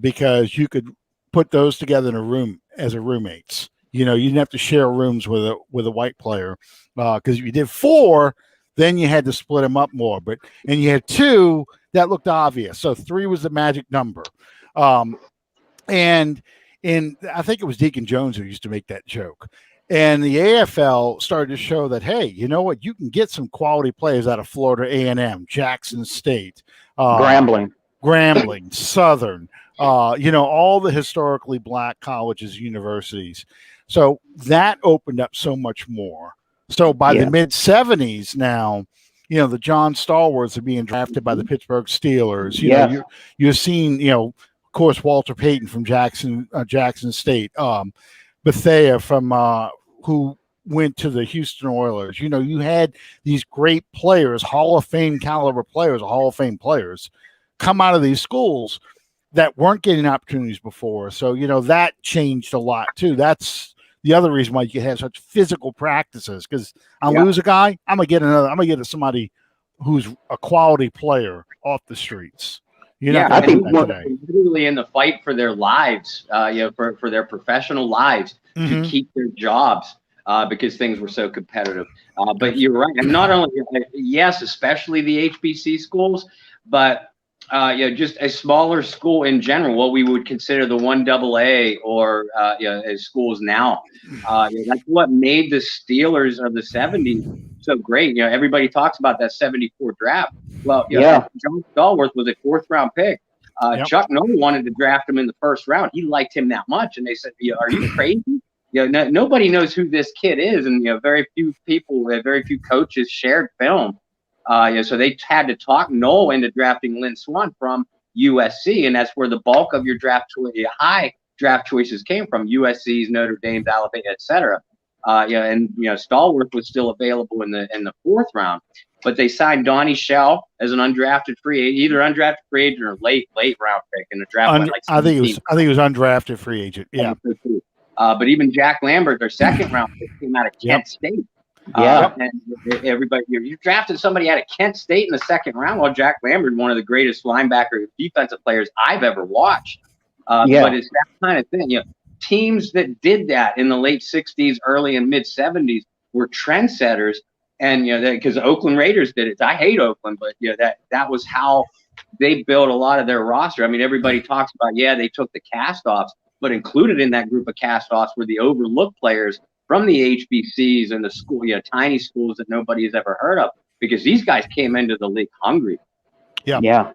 because you could put those together in a room as a roommates. You didn't have to share rooms with a white player, because if you did 4, then you had to split them up more. And you had 2, that looked obvious. So 3 was the magic number. And I think it was Deacon Jones who used to make that joke. And the AFL started to show that, hey, you know what? You can get some quality players out of Florida A&M, Jackson State, Grambling, Southern, all the historically black colleges, universities. So that opened up so much more. So by the mid-'70s now, the John Stallworths are being drafted by the Pittsburgh Steelers. You're seeing, of course, Walter Payton from Jackson State, Bethea from who went to the Houston Oilers. You had these great players, Hall of Fame caliber players, Hall of Fame players, come out of these schools that weren't getting opportunities before. So, that changed a lot too. That's the other reason why you can have such physical practices, because I lose a guy, I'm gonna get somebody who's a quality player off the streets. I think literally in the fight for their lives, for their professional lives to keep their jobs, because things were so competitive. But you're right, and not only especially the HBC schools, but just a smaller school in general, what we would consider the 1AA or as schools now. That's what made the Steelers of the '70s so great. Everybody talks about that '74 draft. Well, John Stallworth was a 4th-round pick. Chuck Noll wanted to draft him in the 1st round. He liked him that much, and they said, "Are you crazy?" Nobody knows who this kid is, and very few coaches shared film. So they had to talk Noll into drafting Lynn Swann from USC, and that's where the bulk of your high draft choices came from: USC's, Notre Dame's, Alabama, etc. And Stallworth was still available in the 4th round. But they signed Donnie Shell as an undrafted free agent, either undrafted free agent or late round pick in the draft. I think he was undrafted free agent. Yeah. But even Jack Lambert, their 2nd round pick, came out of Kent State. And everybody, you drafted somebody out of Kent State in the 2nd round. Well, Jack Lambert, one of the greatest linebacker defensive players I've ever watched. But it's that kind of thing. Teams that did that in the late '60s, early and mid '70s were trendsetters. And because the Oakland Raiders did it. I hate Oakland, but that was how they built a lot of their roster. I mean, everybody talks about they took the cast-offs, but included in that group of cast-offs were the overlooked players from the HBCs and the school, tiny schools that nobody has ever heard of, because these guys came into the league hungry. Yeah,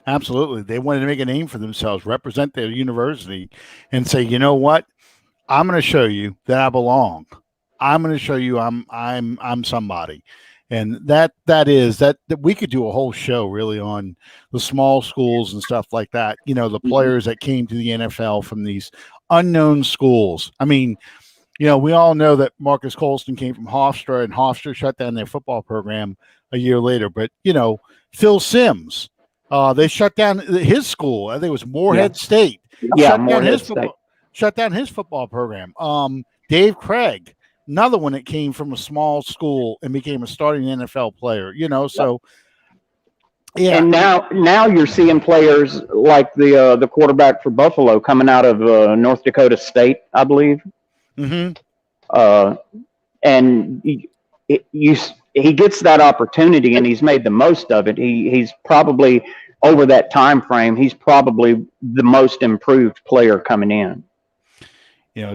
absolutely. They wanted to make a name for themselves, represent their university, and say, you know what? I'm going to show you that I belong. I'm going to show you I'm somebody. And that we could do a whole show really on the small schools and stuff like that. The players that came to the NFL from these unknown schools. I mean, we all know that Marcus Colston came from Hofstra, and Hofstra shut down their football program a year later. But, Phil Simms, they shut down his school. I think it was Morehead State. Shut down his football program. Dave Craig, another one that came from a small school and became a starting NFL player, so. Yeah. And now you're seeing players like the quarterback for Buffalo coming out of North Dakota State, I believe. And he gets that opportunity, and he's made the most of it. He's probably, over that time frame, he's probably the most improved player coming in.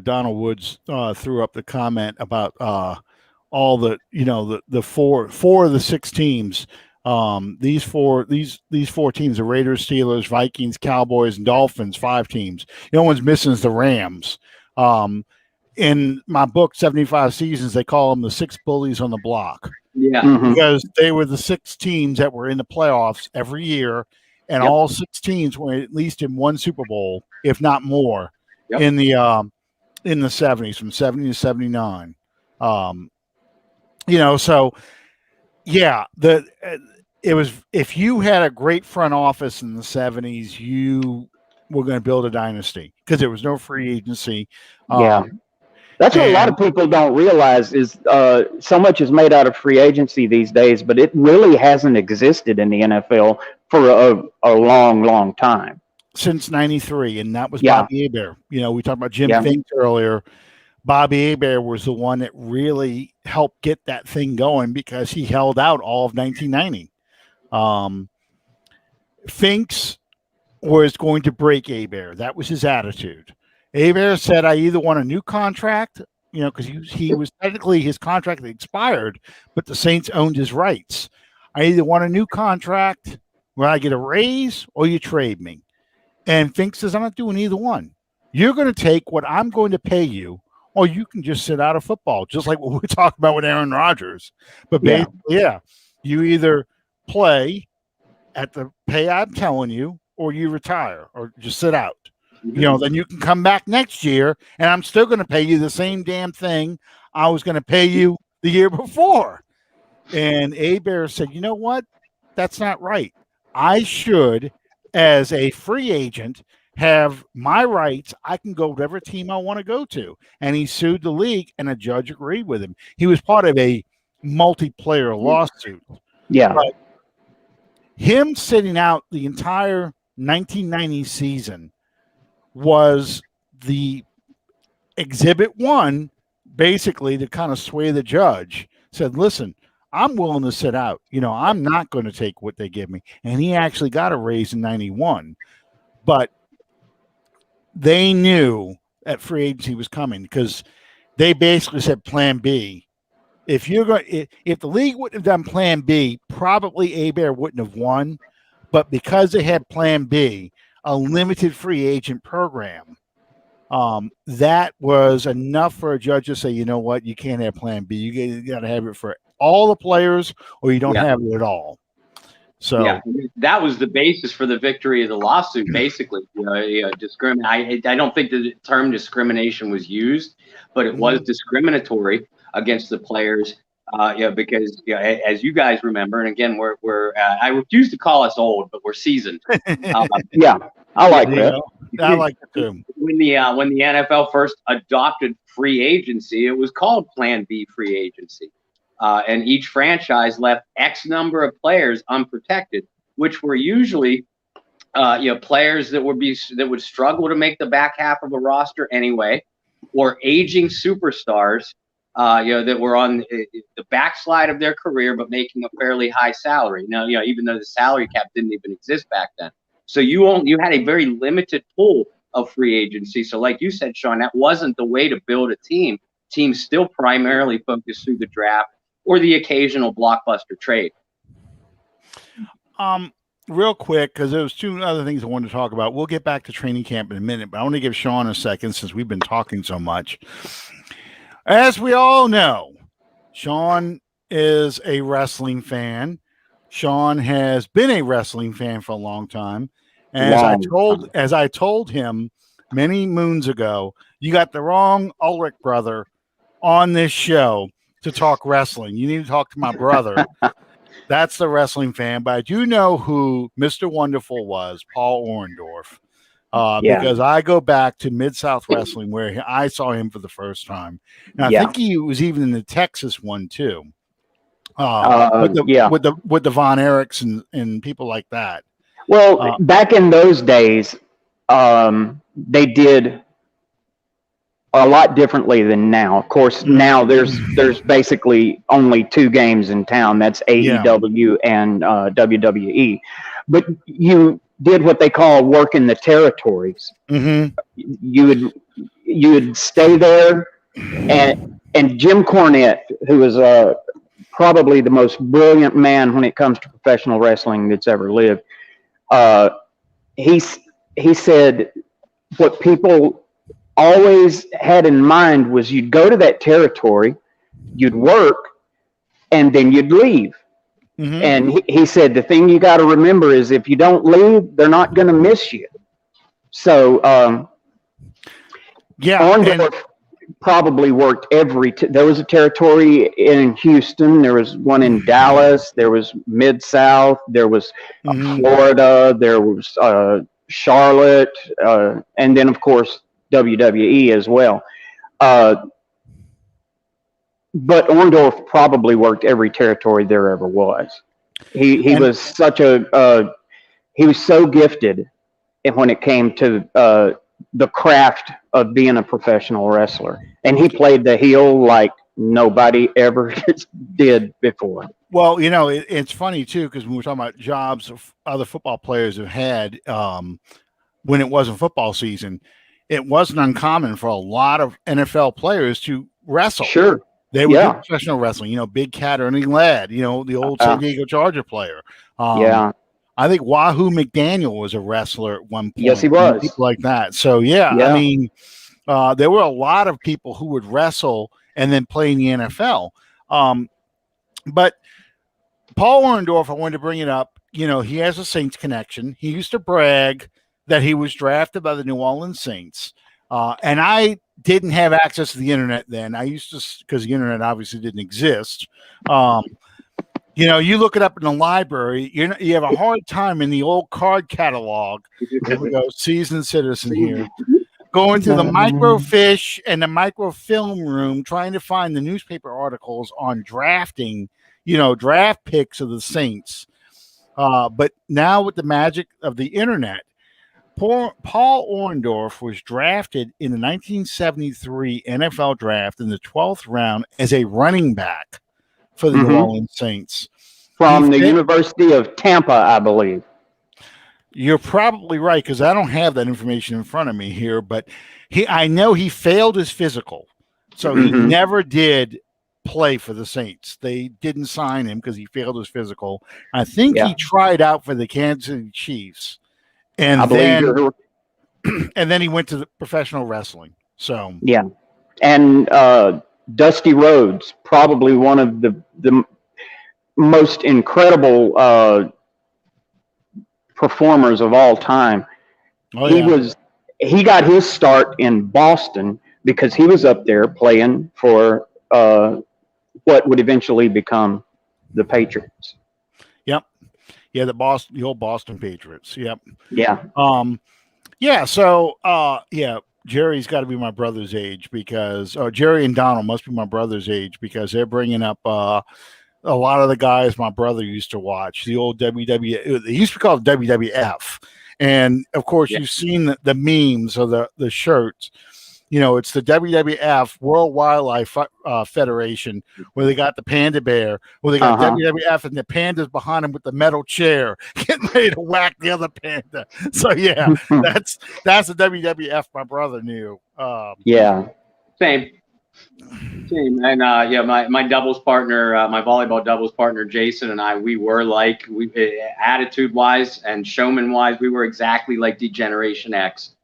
Donald Woods threw up the comment about all the the four of the 6 teams. These four teams: the Raiders, Steelers, Vikings, Cowboys, and Dolphins. 5 teams. The only one's missing is the Rams. In my book, 75 Seasons, they call them the 6 bullies on the block. Because they were the 6 teams that were in the playoffs every year, and all 6 teams were at least in one Super Bowl, if not more, in the '70s, from '70 to '79. So it was, if you had a great front office in the '70s, you were going to build a dynasty, because there was no free agency. That's what a lot of people don't realize is so much is made out of free agency these days, but it really hasn't existed in the NFL for a long, long time. Since '93, and that was Bobby Hebert. We talked about Jim Finks earlier. Bobby Hebert was the one that really helped get that thing going, because he held out all of 1990. Finks was going to break Hebert. That was his attitude. Hebert said, I either want a new contract, because he was technically, his contract had expired, but the Saints owned his rights. I either want a new contract where I get a raise or you trade me. And Finks says, I'm not doing either one. You're going to take what I'm going to pay you, or you can just sit out of football, just like what we talked about with Aaron Rodgers. But basically, you either play at the pay I'm telling you, or you retire, or just sit out. Then you can come back next year, and I'm still going to pay you the same damn thing I was going to pay you the year before. And Hebert said, you know what? That's not right. I should, as a free agent, have my rights. I can go whatever team I want to go to. And he sued the league, and a judge agreed with him. He was part of a multiplayer lawsuit. Yeah. But him sitting out the entire 1990 season was the exhibit one, basically, to kind of sway the judge. Said, listen, I'm willing to sit out. I'm not going to take what they give me. And he actually got a raise in 91. But they knew that free agency was coming because they basically said plan B. If the league wouldn't have done plan B, probably Hebert wouldn't have won. But because they had plan B, a limited free agent program, that was enough for a judge to say, you know what, you can't have plan B. You got to have it for all the players, or you don't have it at all. So that was the basis for the victory of the lawsuit. Basically, I don't think the term discrimination was used, but it was discriminatory against the players. Because as you guys remember, and again, we're I refuse to call us old, but we're seasoned. I like that. I like it too. When the NFL first adopted free agency, it was called Plan B free agency. And each franchise left X number of players unprotected, which were usually, players that would struggle to make the back half of a roster anyway, or aging superstars, that were on the backslide of their career but making a fairly high salary. Now, even though the salary cap didn't even exist back then, so you had a very limited pool of free agency. So, like you said, Sean, that wasn't the way to build a team. Teams still primarily focused through the draft or the occasional blockbuster trade. Real quick, because there was two other things I wanted to talk about. We'll get back to training camp in a minute, but I want to give Sean a second since we've been talking so much. As we all know, Sean is a wrestling fan. Sean has been a wrestling fan for a long time. As I told him many moons ago, you got the wrong Ulrich brother on this show to talk wrestling. You need to talk to my brother. That's the wrestling fan. But I do know who Mr. Wonderful was, Paul Orndorff, because I go back to Mid-South Wrestling where I saw him for the first time. And I think he was even in the Texas one too. With the Von Erichs and people like that. Well, back in those days, they did a lot differently than now. Of course, now there's basically only two games in town. That's AEW and WWE. But you did what they call work in the territories. Mm-hmm. You would stay there, and Jim Cornette, who was probably the most brilliant man when it comes to professional wrestling that's ever lived, he said what people always had in mind was you'd go to that territory, you'd work, and then you'd leave. Mm-hmm. And he said the thing you got to remember is if you don't leave, they're not going to miss you. So Orndorff probably worked there was a territory in Houston, there was one in Dallas, there was Mid-South, there was Florida, there was Charlotte, and then of course WWE as well. But Orndorff probably worked every territory there ever was. He was he was so gifted when it came to the craft of being a professional wrestler, and he played the heel like nobody ever did before. Well, it's funny too, because when we're talking about jobs of other football players have had when it wasn't football season, it wasn't uncommon for a lot of NFL players to wrestle. Sure. They would do professional wrestling, Big Cat Ernie Ladd, the old San Diego Charger player. Yeah. I think Wahoo McDaniel was a wrestler at one point. Yes, he was. People like that. So, I mean, there were a lot of people who would wrestle and then play in the NFL. But Paul Orndorff, I wanted to bring it up. He has a Saints connection. He used to brag that he was drafted by the New Orleans Saints. And I didn't have access to the internet then. I used to, because the internet obviously didn't exist. You look it up in the library, you have a hard time in the old card catalog. Here we go, seasoned citizen here. Going to the microfiche and the microfilm room, trying to find the newspaper articles on drafting, draft picks of the Saints. But now with the magic of the internet, Paul Orndorff was drafted in the 1973 NFL draft in the 12th round as a running back for the New Orleans Saints. From the University of Tampa, I believe. You're probably right, because I don't have that information in front of me here, but I know he failed his physical. So he never did play for the Saints. They didn't sign him because he failed his physical. I think he tried out for the Kansas City Chiefs. And then he went to the professional wrestling. So and Dusty Rhodes, probably one of the most incredible performers of all time. He got his start in Boston because he was up there playing for what would eventually become the Patriots. Yep. Yeah, the old Boston Patriots. Yep. Yeah. So Jerry's got to be my brother's age because Jerry and Donald must be my brother's age because they're bringing up a lot of the guys my brother used to watch, the old WWE. They used to be called WWF. And of course, you've seen the memes or the shirts. It's the WWF World Wildlife Federation where they got the panda bear, where they got WWF and the panda's behind him with the metal chair, getting ready to whack the other panda. So that's the WWF my brother knew. Same. And my doubles partner, my volleyball doubles partner Jason and I, we were like attitude wise and showman wise, we were exactly like D-Generation X.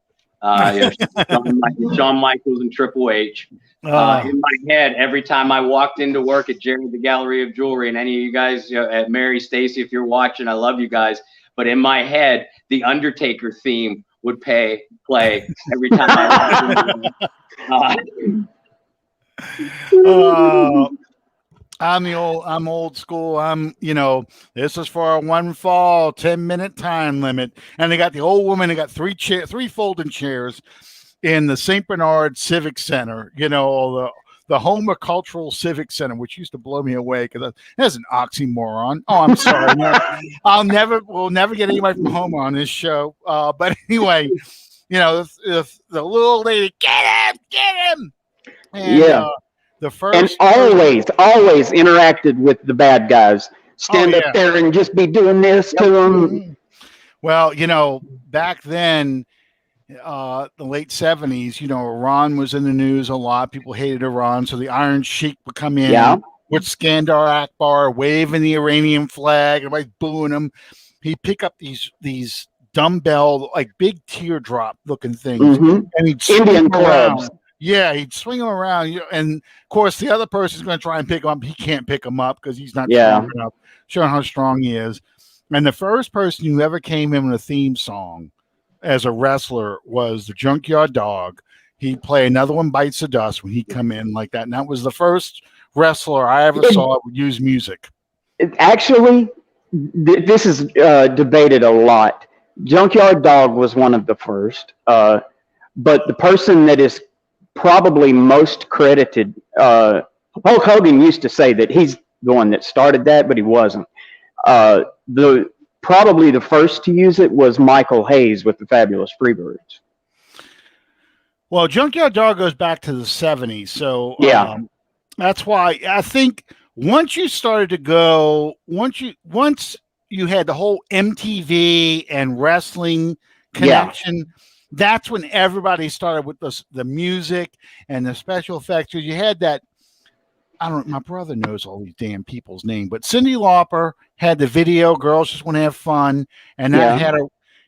Shawn Michaels and Triple H. In my head, every time I walked into work at Jerry the Gallery of Jewelry, and any of you guys, at Mary Stacy, if you're watching, I love you guys. But in my head, the Undertaker theme would play every time I walked in. I'm old school. This is for a one fall 10-minute time limit. And they got the old woman, they got three folding chairs in the St. Bernard Civic Center, the Homer Cultural Civic Center, which used to blow me away because that's an oxymoron. Oh, I'm sorry. We'll never get anybody from Homer on this show. But anyway, if the little lady, get him. And, the first and always interacted with the bad guys. Stand up there and just be doing this to them. Well, back then, the late 70s, Iran was in the news a lot. People hated Iran, so the Iron Sheik would come in with Skandar Akbar, waving the Iranian flag, everybody booing him. He'd pick up these dumbbell, like big teardrop looking things, and he'd Indian clubs. Yeah, he'd swing him around, and of course, the other person's going to try and pick him up. He can't pick him up because he's not strong enough, showing how strong he is. And the first person who ever came in with a theme song as a wrestler was the Junkyard Dog. He'd play Another One Bites the Dust when he'd come in like that. And that was the first wrestler I ever saw would use music. Actually, this is debated a lot. Junkyard Dog was one of the first, but the person that is probably most credited, Hulk Hogan used to say that he's the one that started that, but he wasn't. Probably the first to use it was Michael Hayes with the Fabulous Freebirds. Well, Junkyard Dog goes back to the 70s, so that's why I think once you started to go, once you had the whole MTV and wrestling connection, that's when everybody started with the music and the special effects. Because you had that, I don't. My brother knows all these damn people's name, but Cyndi Lauper had the video "Girls Just Want to Have Fun," and that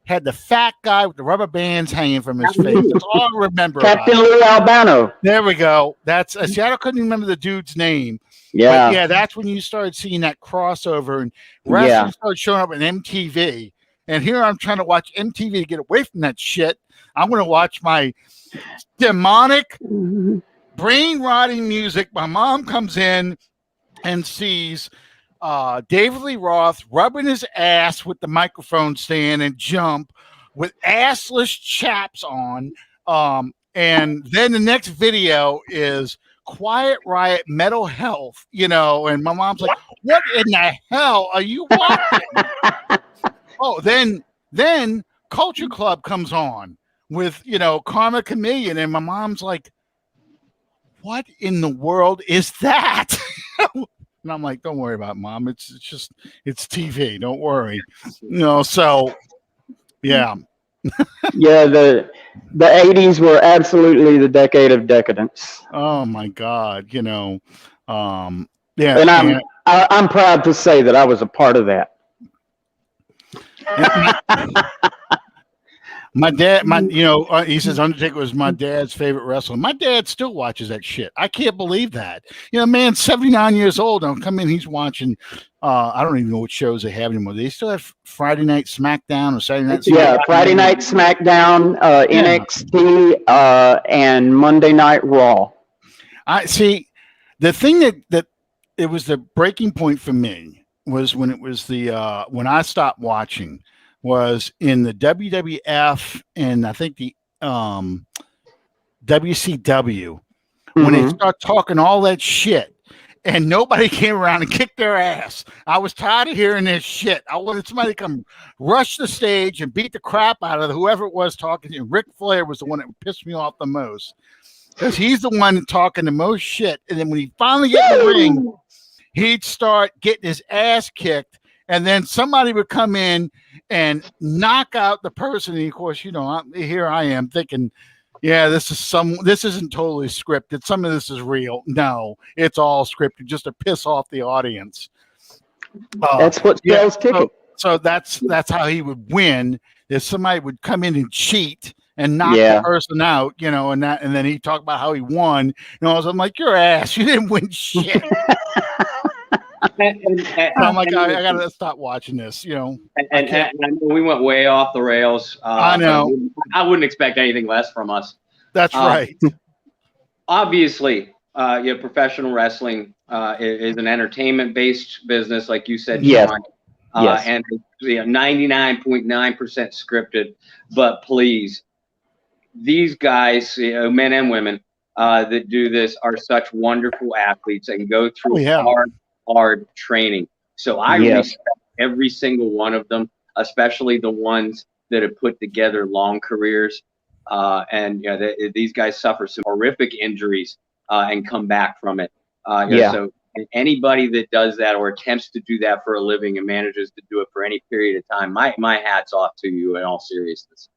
had the fat guy with the rubber bands hanging from his face. That's all I remember. Captain Lou Albano. There we go. That's Seattle. Couldn't remember the dude's name. Yeah, but yeah. That's when you started seeing that crossover and wrestling started showing up on MTV. And here I'm trying to watch MTV to get away from that shit. I'm going to watch my demonic, brain-rotting music. My mom comes in and sees David Lee Roth rubbing his ass with the microphone stand and jump with assless chaps on. And then the next video is Quiet Riot Mental Health, and my mom's like, what in the hell are you watching? Oh, then Culture Club comes on with, Karma Chameleon, and my mom's like, what in the world is that? And I'm like, don't worry about it, Mom. It's TV. Don't worry. So yeah. Yeah, the 80s were absolutely the decade of decadence. Oh my God. Yeah. And I'm proud to say that I was a part of that. My dad, he says Undertaker was my dad's favorite wrestler. My dad still watches that shit. I can't believe that. Man, 79 years old. I'll come in, he's watching. I don't even know what shows they have anymore. They still have Friday Night SmackDown or Saturday Night SmackDown. Yeah, Friday Night SmackDown, NXT, and Monday Night Raw. I see. The thing that it was the breaking point for me was when it was when I stopped watching. Was in the WWF and I think the WCW when they start talking all that shit and nobody came around and kicked their ass. I was tired of hearing this shit. I wanted somebody to come rush the stage and beat the crap out of whoever it was talking. And Ric Flair was the one that pissed me off the most because he's the one talking the most shit. And then when he finally get in the ring, he'd start getting his ass kicked. And then somebody would come in and knock out the person. And of course, here I am thinking, yeah, this isn't totally scripted. Some of this is real. No, it's all scripted just to piss off the audience. That's what sells tickets. So that's how he would win. If somebody would come in and cheat and knock the person out, and then he talked about how he won. I'm like, your ass, you didn't win shit. I'm like, I gotta stop watching this, And I know we went way off the rails. I know. I wouldn't expect anything less from us. That's right. Obviously, professional wrestling is an entertainment-based business, like you said, yes. John. Yes. And 99.9% scripted. But please, these guys, men and women that do this, are such wonderful athletes and go through hard training. So I respect every single one of them, especially the ones that have put together long careers. These guys suffer some horrific injuries and come back from it. So anybody that does that or attempts to do that for a living and manages to do it for any period of time, my hat's off to you in all seriousness.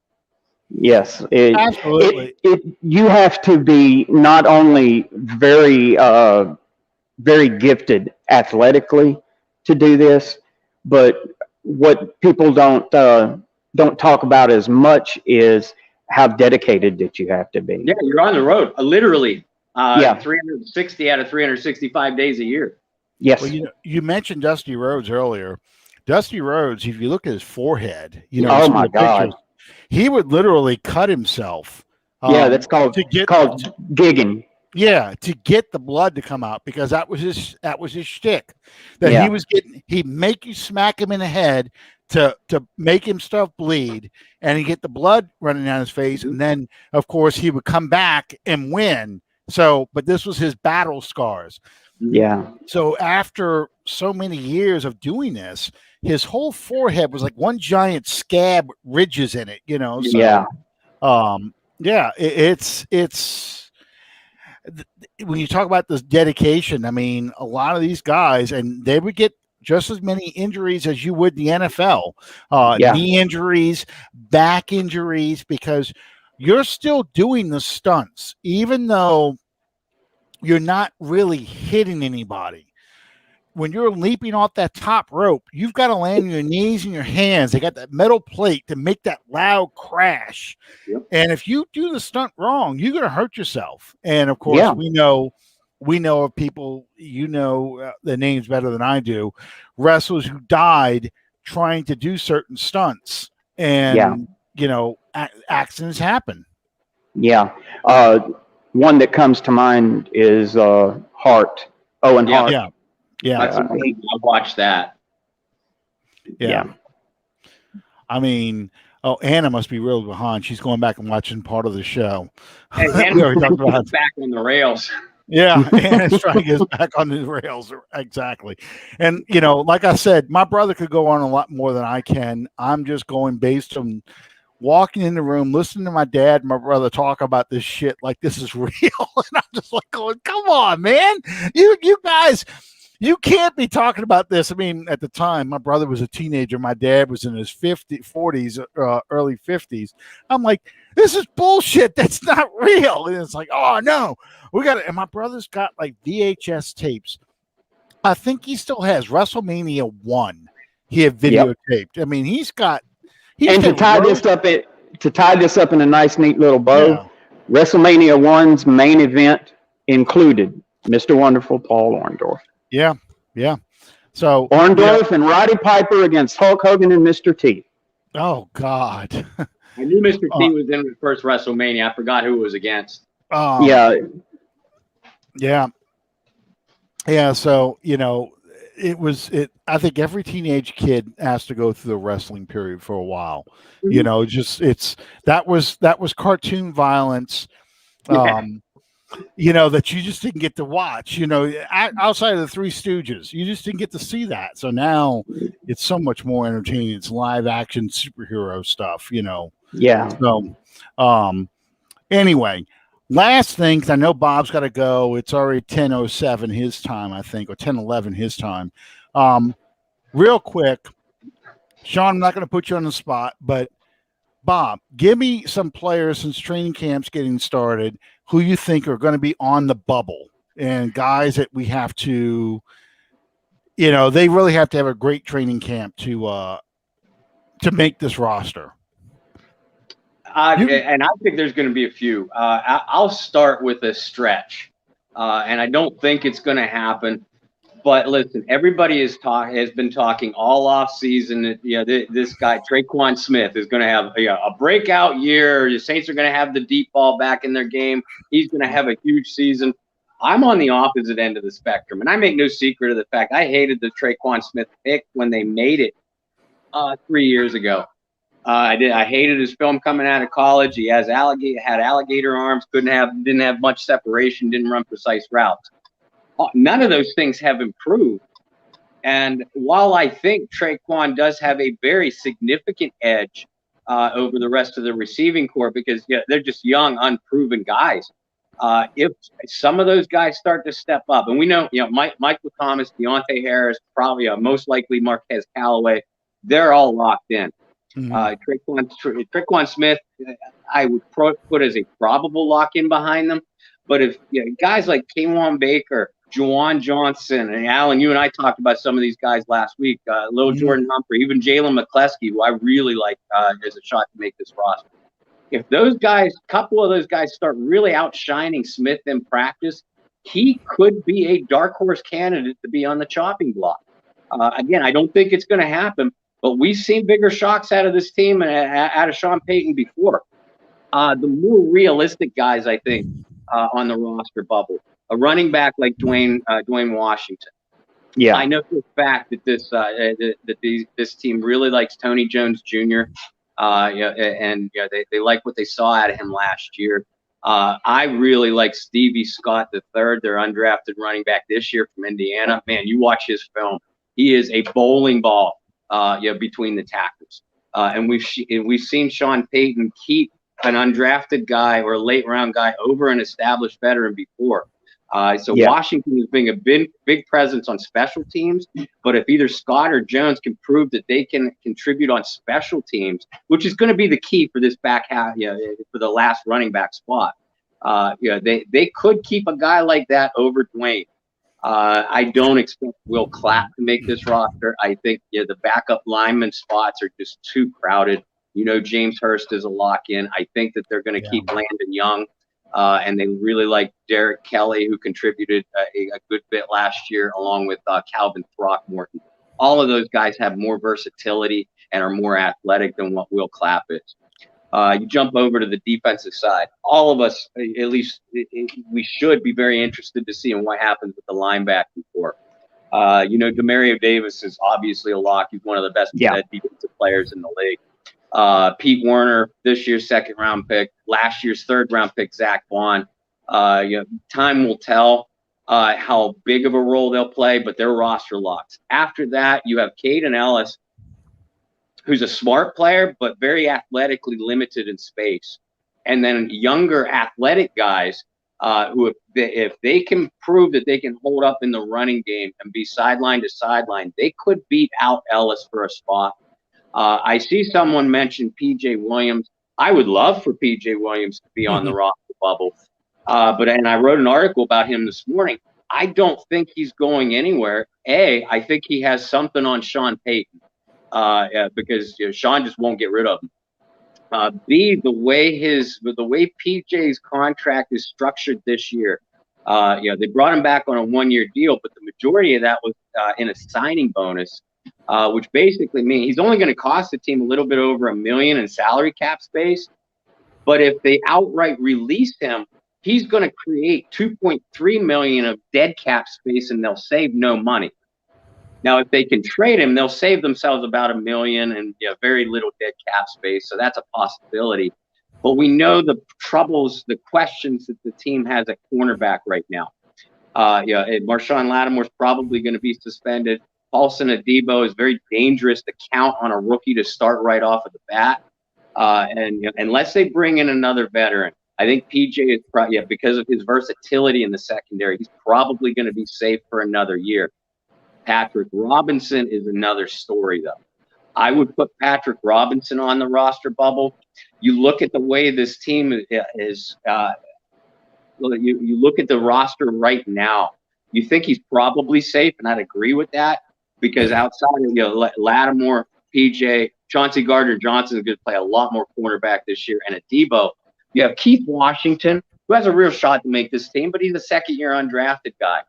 Yes, absolutely. You have to be not only very gifted athletically to do this, but what people don't talk about as much is how dedicated that you have to be. Yeah, you're on the road, literally 360 out of 365 days a year. Yes. Well, you mentioned Dusty Rhodes earlier. Dusty Rhodes, if you look at his forehead, oh my God, pictures, he would literally cut himself. That's called gigging. Yeah, to get the blood to come out, because that was his shtick. That he was getting, he'd make you smack him in the head to make himself bleed, and he'd get the blood running down his face, and then of course he would come back and win. So, but this was his battle scars. Yeah. So after so many years of doing this, his whole forehead was like one giant scab with ridges in it, So, it's when you talk about this dedication, I mean, a lot of these guys, and they would get just as many injuries as you would in the NFL, knee injuries, back injuries, because you're still doing the stunts, even though you're not really hitting anybody. When you're leaping off that top rope, you've got to land on your knees and your hands. They got that metal plate to make that loud crash. Yep. And if you do the stunt wrong, you're going to hurt yourself. And of course, we know of people, the names better than I do, wrestlers who died trying to do certain stunts, and accidents happen. Yeah. One that comes to mind is Hart. Owen Hart. Yeah. That's amazing. I watched that. Yeah. I mean, Anna must be real behind. She's going back and watching part of the show. And Anna's back on the rails. Yeah, Anna's trying to get us back on the rails. Exactly. And, like I said, my brother could go on a lot more than I can. I'm just going based on walking in the room, listening to my dad and my brother talk about this shit like this is real. And I'm just like going, come on, man. You guys, you can't be talking about this. I mean, at the time, my brother was a teenager. My dad was in his 40s, early 50s. I'm like, this is bullshit. That's not real. And it's like, oh, no. We got it. And my brother's got like VHS tapes. I think he still has WrestleMania 1. He had videotaped. I mean, to tie this up in a nice, neat little bow, WrestleMania 1's main event included Mr. Wonderful Paul Orndorff. Yeah. So Orndorff and Roddy Piper against Hulk Hogan and Mr. T. Oh God! I knew Mr. T was in the first WrestleMania. I forgot who it was against. Yeah. So I think every teenage kid has to go through the wrestling period for a while. Mm-hmm. That was cartoon violence. That you just didn't get to watch, outside of the Three Stooges, you just didn't get to see that. So now it's so much more entertaining. It's live action superhero stuff, Yeah. So, anyway, last thing, 'cause I know Bob's got to go. It's already 10:07 his time, I think, or 10:11 his time. Real quick, Sean, I'm not going to put you on the spot, but Bob, give me some players since training camp's getting started who you think are going to be on the bubble, and guys that we have to, they really have to have a great training camp to make this roster. And I think there's going to be a few. I'll start with a stretch, and I don't think it's going to happen. But listen, everybody has been talking all off season that this guy Traquan Smith is going to have a breakout year. The Saints are going to have the deep ball back in their game. He's going to have a huge season. I'm on the opposite end of the spectrum, and I make no secret of the fact I hated the Traquan Smith pick when they made it 3 years ago. I hated his film coming out of college. He had alligator arms, didn't have much separation, didn't run precise routes. None of those things have improved. And while I think Traquan does have a very significant edge over the rest of the receiving corps because they're just young, unproven guys, if some of those guys start to step up, and we know, Michael Thomas, Deontay Harris, probably most likely Marquez Callaway, they're all locked in. Mm-hmm. Traquan Smith, I would put as a probable lock-in behind them. But if guys like K'Wan Baker, Juwan Johnson, and Alan, you and I talked about some of these guys last week. Lil Jordan Humphrey, even Jalen McCleskey, who I really like as a shot to make this roster. If a couple of those guys start really outshining Smith in practice, he could be a dark horse candidate to be on the chopping block. Again, I don't think it's going to happen, but we've seen bigger shocks out of this team and out of Sean Payton before. The more realistic guys, I think, on the roster bubble. A running back like Dwayne Washington. Yeah, I know for a fact that this team really likes Tony Jones Jr. They like what they saw out of him last year. I really like Stevie Scott III, their undrafted running back this year from Indiana. Man, you watch his film; he is a bowling ball, between the tackles. And we've seen Sean Payton keep an undrafted guy or a late round guy over an established veteran before. So Yeah. Washington is being a big presence on special teams, but if either Scott or Jones can prove that they can contribute on special teams, which is going to be the key for this back half, for the last running back spot, they could keep a guy like that over Dwayne. I don't expect Will Clapp to make this roster. I think the backup lineman spots are just too crowded. James Hurst is a lock-in. I think that they're going to keep Landon Young, and they really like Derek Kelly, who contributed a good bit last year, along with Calvin Throckmorton. All of those guys have more versatility and are more athletic than what Will Clapp is. You jump over to the defensive side. All of us, at least, we should be very interested to see what happens with the linebacking core. Demario Davis is obviously a lock. He's one of the best defensive players in the league. Pete Werner, this year's second-round pick, last year's third-round pick, Zach Vaughn. Time will tell how big of a role they'll play, but they're roster locks. After that, you have Caden Ellis, who's a smart player, but very athletically limited in space. And then younger athletic guys who, if they can prove that they can hold up in the running game and be sideline to sideline, they could beat out Ellis for a spot. I see someone mention P.J. Williams. I would love for P.J. Williams to be on the roster bubble. And I wrote an article about him this morning. I don't think he's going anywhere. I think he has something on Sean Payton. Because Sean just won't get rid of him. B, the way PJ's contract is structured this year, they brought him back on a 1-year deal, but the majority of that was in a signing bonus, which basically means he's only going to cost the team a little bit over $1 million in salary cap space. But if they outright release him, he's going to create $2.3 million of dead cap space, and they'll save no money. Now, if they can trade him, they'll save themselves about $1 million and very little dead cap space. So that's a possibility. But we know the troubles, the questions that the team has at cornerback right now. Marshawn Lattimore's probably going to be suspended. Paulson Adebo is very dangerous to count on a rookie to start right off of the bat. And unless they bring in another veteran, I think PJ is because of his versatility in the secondary, he's probably going to be safe for another year. Patrick Robinson is another story, though. I would put Patrick Robinson on the roster bubble. You look at the way this team is. You look at the roster right now. You think he's probably safe, and I'd agree with that because outside of Lattimore, PJ, Chauncey Gardner-Johnson is going to play a lot more cornerback this year, and at Debo, you have Keith Washington, who has a real shot to make this team, but he's a second-year undrafted guy.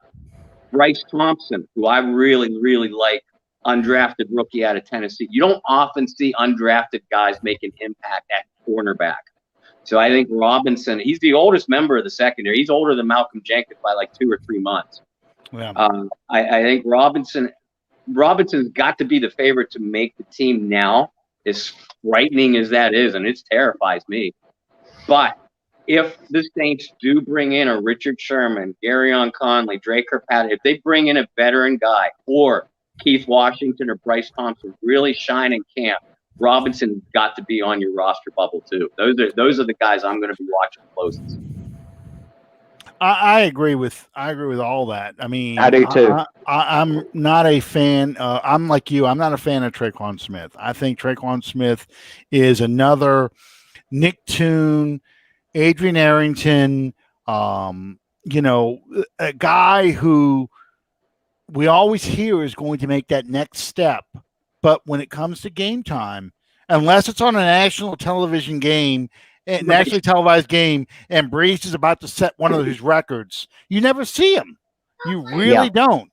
Bryce Thompson, who I really, really like, undrafted rookie out of Tennessee. You don't often see undrafted guys make an impact at cornerback. So I think Robinson, he's the oldest member of the secondary. He's older than Malcolm Jenkins by like 2 or 3 months. Yeah. I think Robinson's got to be the favorite to make the team now, as frightening as that is, and it terrifies me. But if the Saints do bring in a Richard Sherman, Garyon Conley, Drake Kirkpatrick, if they bring in a veteran guy or Keith Washington or Bryce Thompson really shine in camp, Robinson's got to be on your roster bubble too. Those are the guys I'm going to be watching closest. I agree with all that. I mean, I do too. I'm not a fan. I'm like you. I'm not a fan of Traquan Smith. I think Traquan Smith is another Nick Toon, Adrian Arrington, a guy who we always hear is going to make that next step. But when it comes to game time, unless it's on a national television game, nationally televised game, and Brees is about to set one of his records, you never see him. You really don't.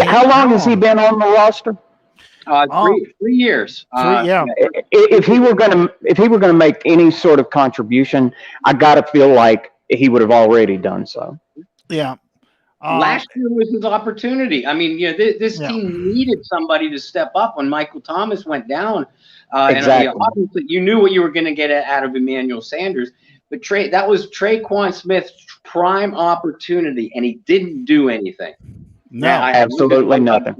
How long has he been on the roster? 3 years. If he were going to make any sort of contribution, I got to feel like he would have already done so. Yeah. Last year was his opportunity. I mean, this team needed somebody to step up when Michael Thomas went down. Exactly. And obviously, you knew what you were going to get out of Emmanuel Sanders. But that was Traquan Smith's prime opportunity, and he didn't do anything. No, absolutely nothing.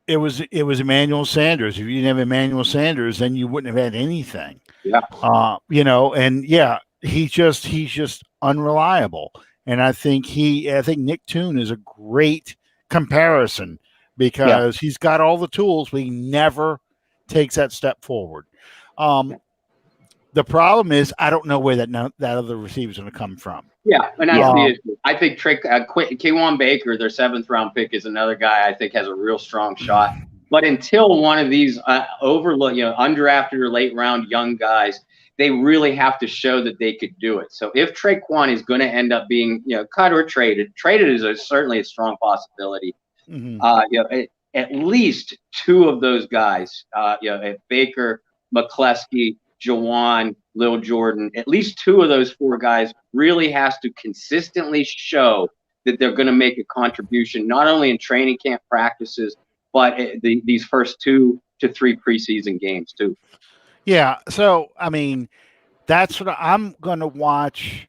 it was Emmanuel Sanders. If you didn't have Emmanuel Sanders, then you wouldn't have had anything. Yeah. And he's just unreliable. And I think Nick Toon is a great comparison because he's got all the tools, but he never takes that step forward. The problem is I don't know where that other receiver is going to come from. Yeah, and that's the issue. I think K'Wan Baker, their 7th round pick, is another guy I think has a real strong shot. But until one of these undrafted or late round young guys, they really have to show that they could do it. So if Traquan is going to end up being cut or traded is certainly a strong possibility. Mm-hmm. At least 2 of those guys, Baker, McCleskey, Jawan, Lil Jordan, at least 2 of those 4 guys really has to consistently show that they're going to make a contribution, not only in training camp practices, but these first 2 to 3 preseason games too. Yeah. So, I mean, that's what I'm going to watch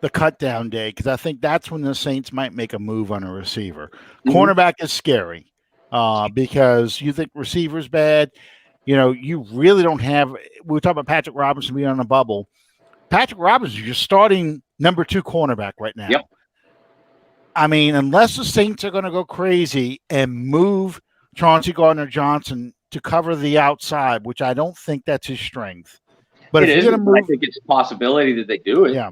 the cut down day, because I think that's when the Saints might make a move on a receiver. Mm-hmm. Cornerback is scary because you think receiver's bad. You really don't have. We were talking about Patrick Robinson being on a bubble. Patrick Robinson, you're starting number 2 cornerback right now. Yep. I mean, unless the Saints are going to go crazy and move Chauncey Gardner-Johnson to cover the outside, which I don't think that's his strength. But I think it's a possibility that they do it. Yeah.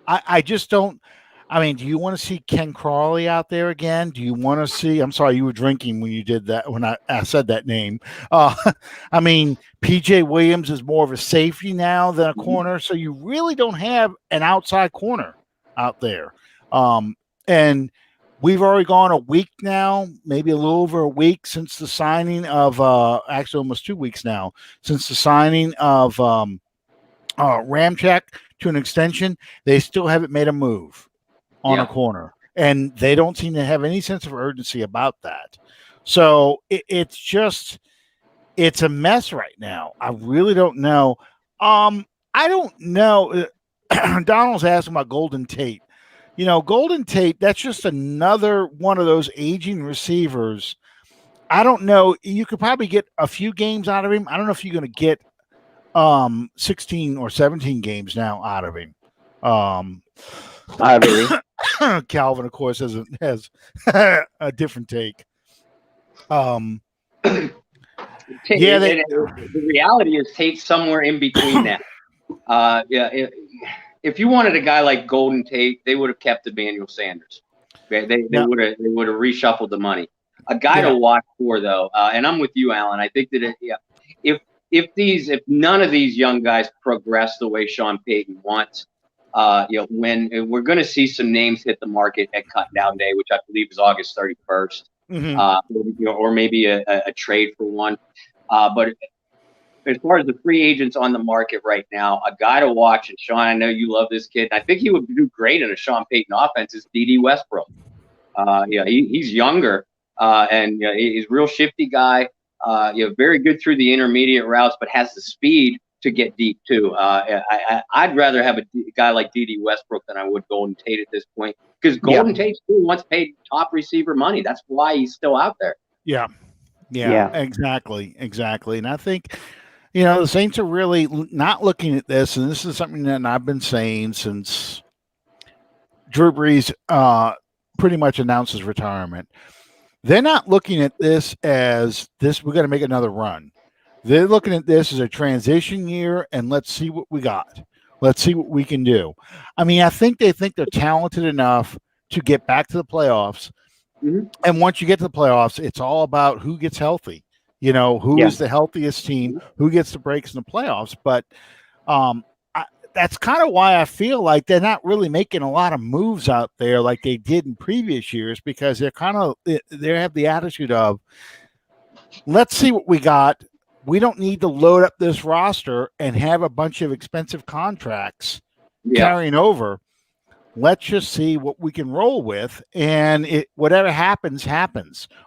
I just don't. I mean, do you want to see Ken Crawley out there again? Do you want to see? I'm sorry, you were drinking when you did that. When I said that name, I mean, PJ Williams is more of a safety now than a corner, so you really don't have an outside corner out there. And we've already gone a week now, maybe a little over a week since the signing of actually almost 2 weeks now since the signing of Ramczyk to an extension. They still haven't made a move on a corner, and they don't seem to have any sense of urgency about that. So it's a mess right now. I really don't know. I don't know. Donald's asking about Golden Tate. Golden Tate, that's just another one of those aging receivers. I don't know. You could probably get a few games out of him. I don't know if you're going to get 16 or 17 games now out of him. I agree. Calvin, of course, has a different take. The reality is Tate's somewhere in between that. If you wanted a guy like Golden Tate, they would have kept Emmanuel Sanders. They would have reshuffled the money. A guy to watch for, though, and I'm with you, Alan. I think that if none of these young guys progress the way Sean Payton wants, when we're going to see some names hit the market at cut down day, which I believe is August 31st, or maybe a trade for one. But as far as the free agents on the market right now, a guy to watch, and Sean, I know you love this kid, and I think he would do great in a Sean Payton offense, is D.D. Westbrook. He's younger, and he's a real shifty guy. Very good through the intermediate routes, but has the speed to get deep too. I'd rather have a guy like D.D. Westbrook than I would Golden Tate at this point, because Golden Tate still once paid top receiver money. That's why he's still out there. Yeah, exactly. And I think, the Saints are really not looking at this, and this is something that I've been saying since Drew Brees pretty much announced his retirement. They're not looking at this as this, we're going to make another run. They're looking at this as a transition year, and let's see what we got. Let's see what we can do. I mean, I think they think they're talented enough to get back to the playoffs. Mm-hmm. And once you get to the playoffs, it's all about who gets healthy. Who is the healthiest team, who gets the breaks in the playoffs. But that's kind of why I feel like they're not really making a lot of moves out there like they did in previous years, because they have the attitude of, let's see what we got. We don't need to load up this roster and have a bunch of expensive contracts carrying over. Let's just see what we can roll with, and whatever happens.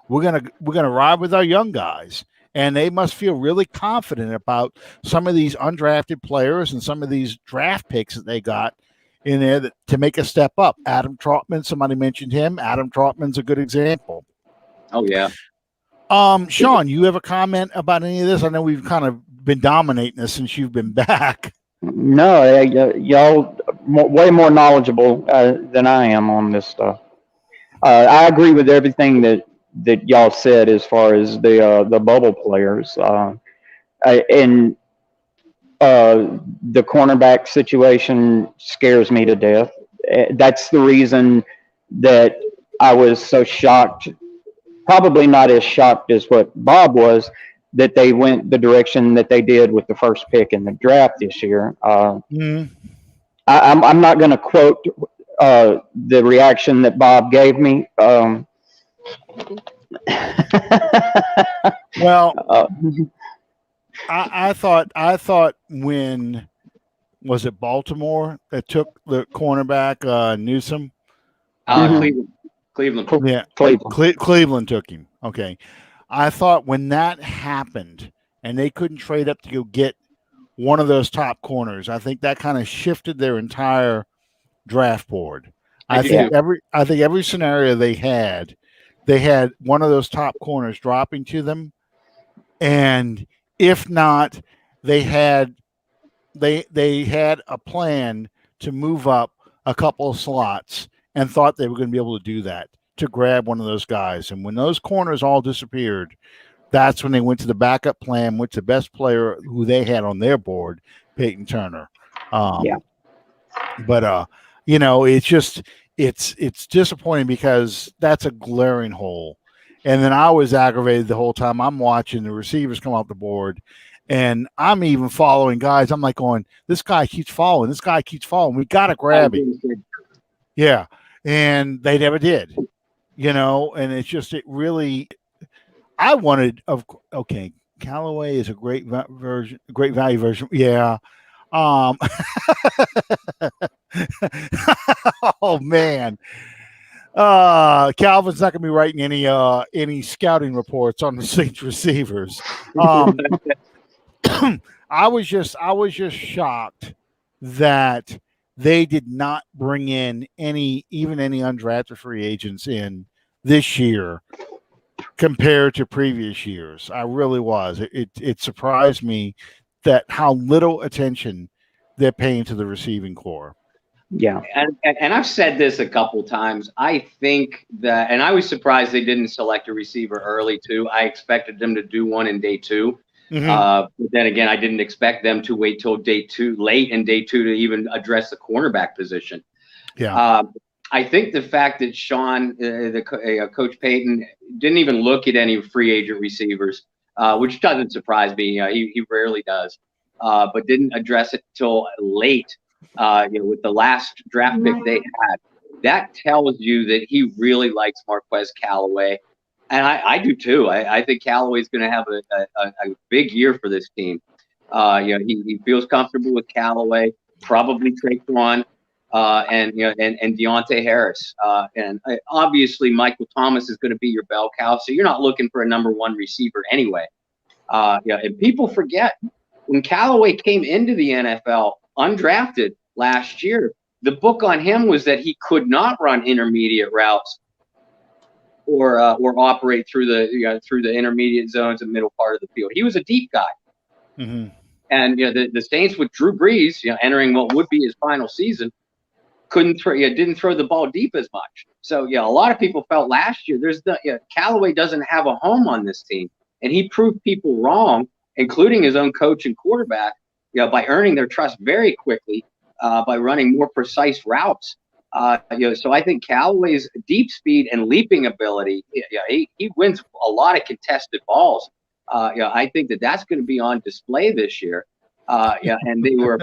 We're gonna ride with our young guys, and they must feel really confident about some of these undrafted players and some of these draft picks that they got in there to make a step up. Adam Trautman, somebody mentioned him. Adam Trautman's a good example. Oh yeah. Sean, you have a comment about any of this? I know we've kind of been dominating this since you've been back. No, y'all way more knowledgeable than I am on this stuff. I agree with everything that y'all said as far as the bubble players. And the cornerback situation scares me to death. That's the reason that I was so shocked. Probably not as shocked as what Bob was, that they went the direction that they did with the first pick in the draft this year. I'm not going to quote the reaction that Bob gave me. Well, I thought when was it Baltimore that took the cornerback Newsome? Cleveland. Yeah, Cleveland took him. Okay, I thought when that happened and they couldn't trade up to go get one of those top corners, I think that kind of shifted their entire draft board. I think every scenario they had one of those top corners dropping to them, and if not, they had a plan to move up a couple of slots and thought they were going to be able to do that, to grab one of those guys. And when those corners all disappeared, that's when they went to the backup plan, went to the best player who they had on their board, Peyton Turner. But it's disappointing because that's a glaring hole. And then I was aggravated the whole time I'm watching the receivers come off the board, and I'm even following guys. I'm like going, this guy keeps falling. This guy keeps falling. We got to grab him. Yeah. And they never did, and it's just, I wanted, Callaway is a great value version. Yeah. Oh man. Calvin's not going to be writing any scouting reports on the Saints receivers. I was just shocked that they did not bring in any undrafted free agents in this year compared to previous years. I really was. It surprised me that how little attention they're paying to the receiving core. Yeah. And I've said this a couple times. I think that, and I was surprised they didn't select a receiver early too. I expected them to do one in day 2. But then again, I didn't expect them to wait till late in day two to even address the cornerback position. Yeah. I think the fact that Sean, Coach Payton, didn't even look at any free agent receivers, which doesn't surprise me. He rarely does, but didn't address it till late. With the last draft pick they had, that tells you that he really likes Marquez Callaway. And I do too. I think Callaway's going to have a big year for this team. He feels comfortable with Callaway, probably Traquan, and Deontay Harris. And obviously Michael Thomas is going to be your bell cow. So you're not looking for a number one receiver anyway. And people forget when Callaway came into the NFL undrafted last year, the book on him was that he could not run intermediate routes or operate through the intermediate zones and middle part of the field. He was a deep guy. Mm-hmm. And the Saints with Drew Brees, entering what would be his final season, didn't throw the ball deep as much. So a lot of people felt last year Callaway doesn't have a home on this team, and he proved people wrong, including his own coach and quarterback, by earning their trust very quickly, by running more precise routes. So I think Callaway's deep speed and leaping ability, he wins a lot of contested balls. I think that's going to be on display this year. And they were,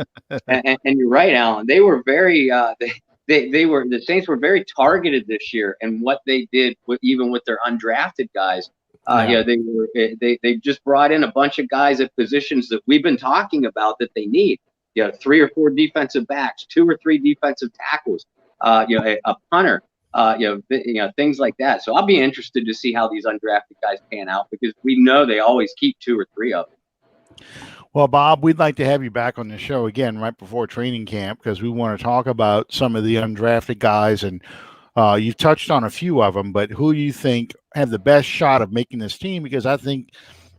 and you're right, Alan. They were very, the Saints were very targeted this year, and what they did even with their undrafted guys. They just brought in a bunch of guys at positions that we've been talking about that they need. 3 or 4 defensive backs, 2 or 3 defensive tackles. A punter, things like that. So I'll be interested to see how these undrafted guys pan out, because we know they always keep 2 or 3 of them. Well, Bob, we'd like to have you back on the show again right before training camp, because we want to talk about some of the undrafted guys and You've touched on a few of them, but who do you think have the best shot of making this team? Because I think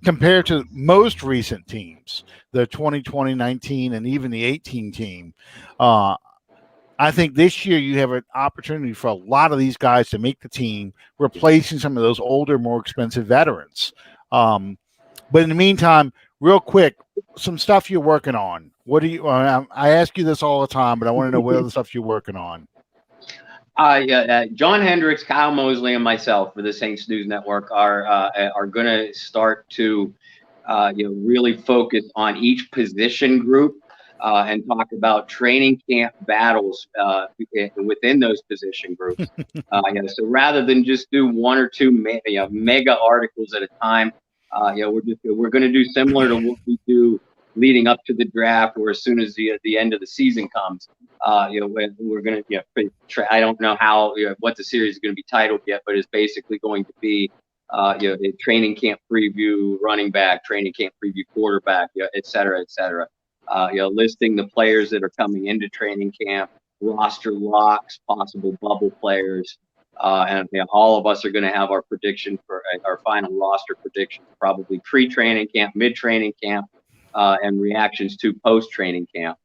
compared to most recent teams, the 2020, 19, and even the 18 team, I think this year you have an opportunity for a lot of these guys to make the team, replacing some of those older, more expensive veterans. But in the meantime, real quick, some stuff you're working on. What do you? I ask you this all the time, but I want to know what other stuff you're working on. John Hendricks, Kyle Mosley, and myself for the Saints News Network are going to start to really focus on each position group and talk about training camp battles within those position groups. So rather than just do one or two mega articles at a time, we're going to do similar to what we do leading up to the draft, or as soon as the end of the season comes. We're going to, I don't know how, what the series is going to be titled yet, but it's basically going to be, a training camp preview, running back, training camp preview, quarterback, et cetera, et cetera. Listing the players that are coming into training camp, roster locks, possible bubble players, and all of us are going to have our prediction for our final roster predictions, probably pre-training camp, mid-training camp, and reactions to post-training camp.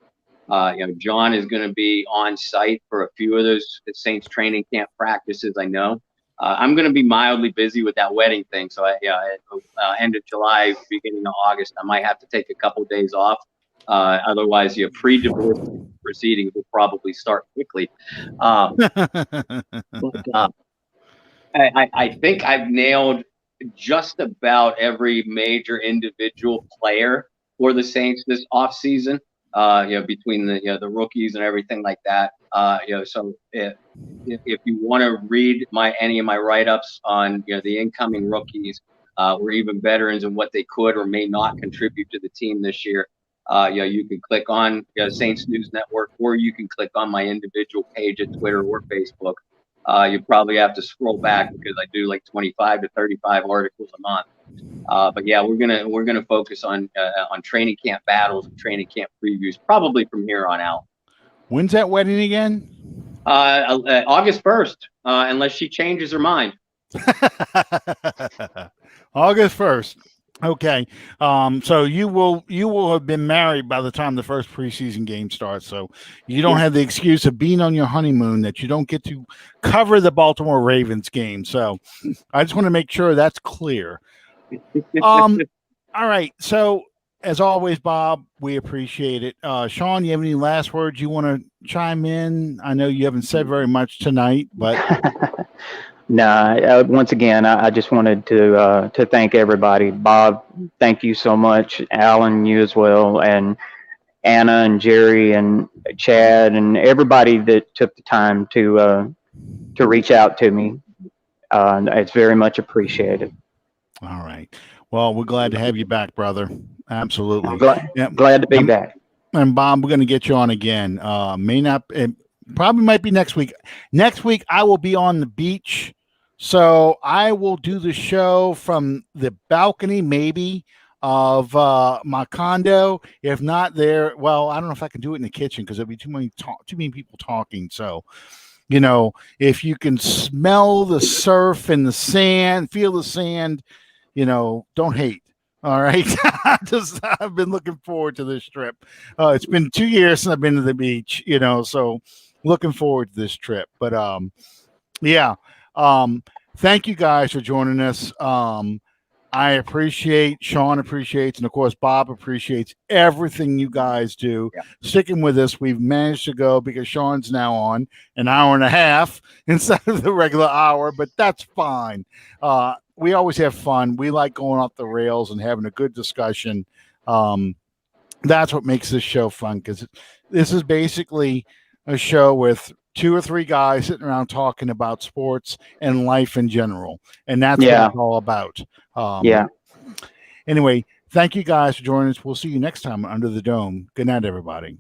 John is going to be on site for a few of those Saints training camp practices. I know. I'm going to be mildly busy with that wedding thing, so end of July, beginning of August, I might have to take a couple days off. Otherwise, pre-divorce proceedings will probably start quickly. I think I've nailed just about every major individual player for the Saints this offseason, between the rookies and everything like that. So if you want to read any of my write-ups on the incoming rookies or even veterans and what they could or may not contribute to the team this year, you can click on Saints News Network, or you can click on my individual page at Twitter or Facebook. You probably have to scroll back because I do like 25 to 35 articles a month. But we're gonna focus on training camp battles and training camp previews probably from here on out. When's that wedding again? August 1st, unless she changes her mind. August 1st. Okay. So you will have been married by the time the first preseason game starts. So you don't have the excuse of being on your honeymoon that you don't get to cover the Baltimore Ravens game. So I just want to make sure that's clear. All right. So as always, Bob, we appreciate it. Sean, you have any last words you want to chime in? I know you haven't said very much tonight, but no. Once again, I just wanted to thank everybody. Bob, thank you so much. Alan, you as well, and Anna and Jerry and Chad and everybody that took the time to reach out to me. It's very much appreciated. All right. Well, we're glad to have you back, brother. Absolutely. Glad to be back. And Bob, we're going to get you on again. Probably might be next week. Next week, I will be on the beach. So I will do the show from the balcony, maybe, of my condo. If not there, well, I don't know if I can do it in the kitchen because there'll be too many people talking. So, if you can smell the surf and the sand, feel the sand, don't hate. All right. I've been looking forward to this trip. It's been 2 years since I've been to the beach, so looking forward to this trip. But thank you guys for joining us. I appreciate, Sean appreciates, and of course Bob appreciates everything you guys do. Yeah. Sticking with us, we've managed to go because Sean's now on an hour and a half instead of the regular hour, but that's fine. We always have fun. We like going off the rails and having a good discussion. That's what makes this show fun, because this is basically a show with 2 or 3 guys sitting around talking about sports and life in general. And that's what it's all about. Anyway, thank you guys for joining us. We'll see you next time Under the Dome. Good night, everybody.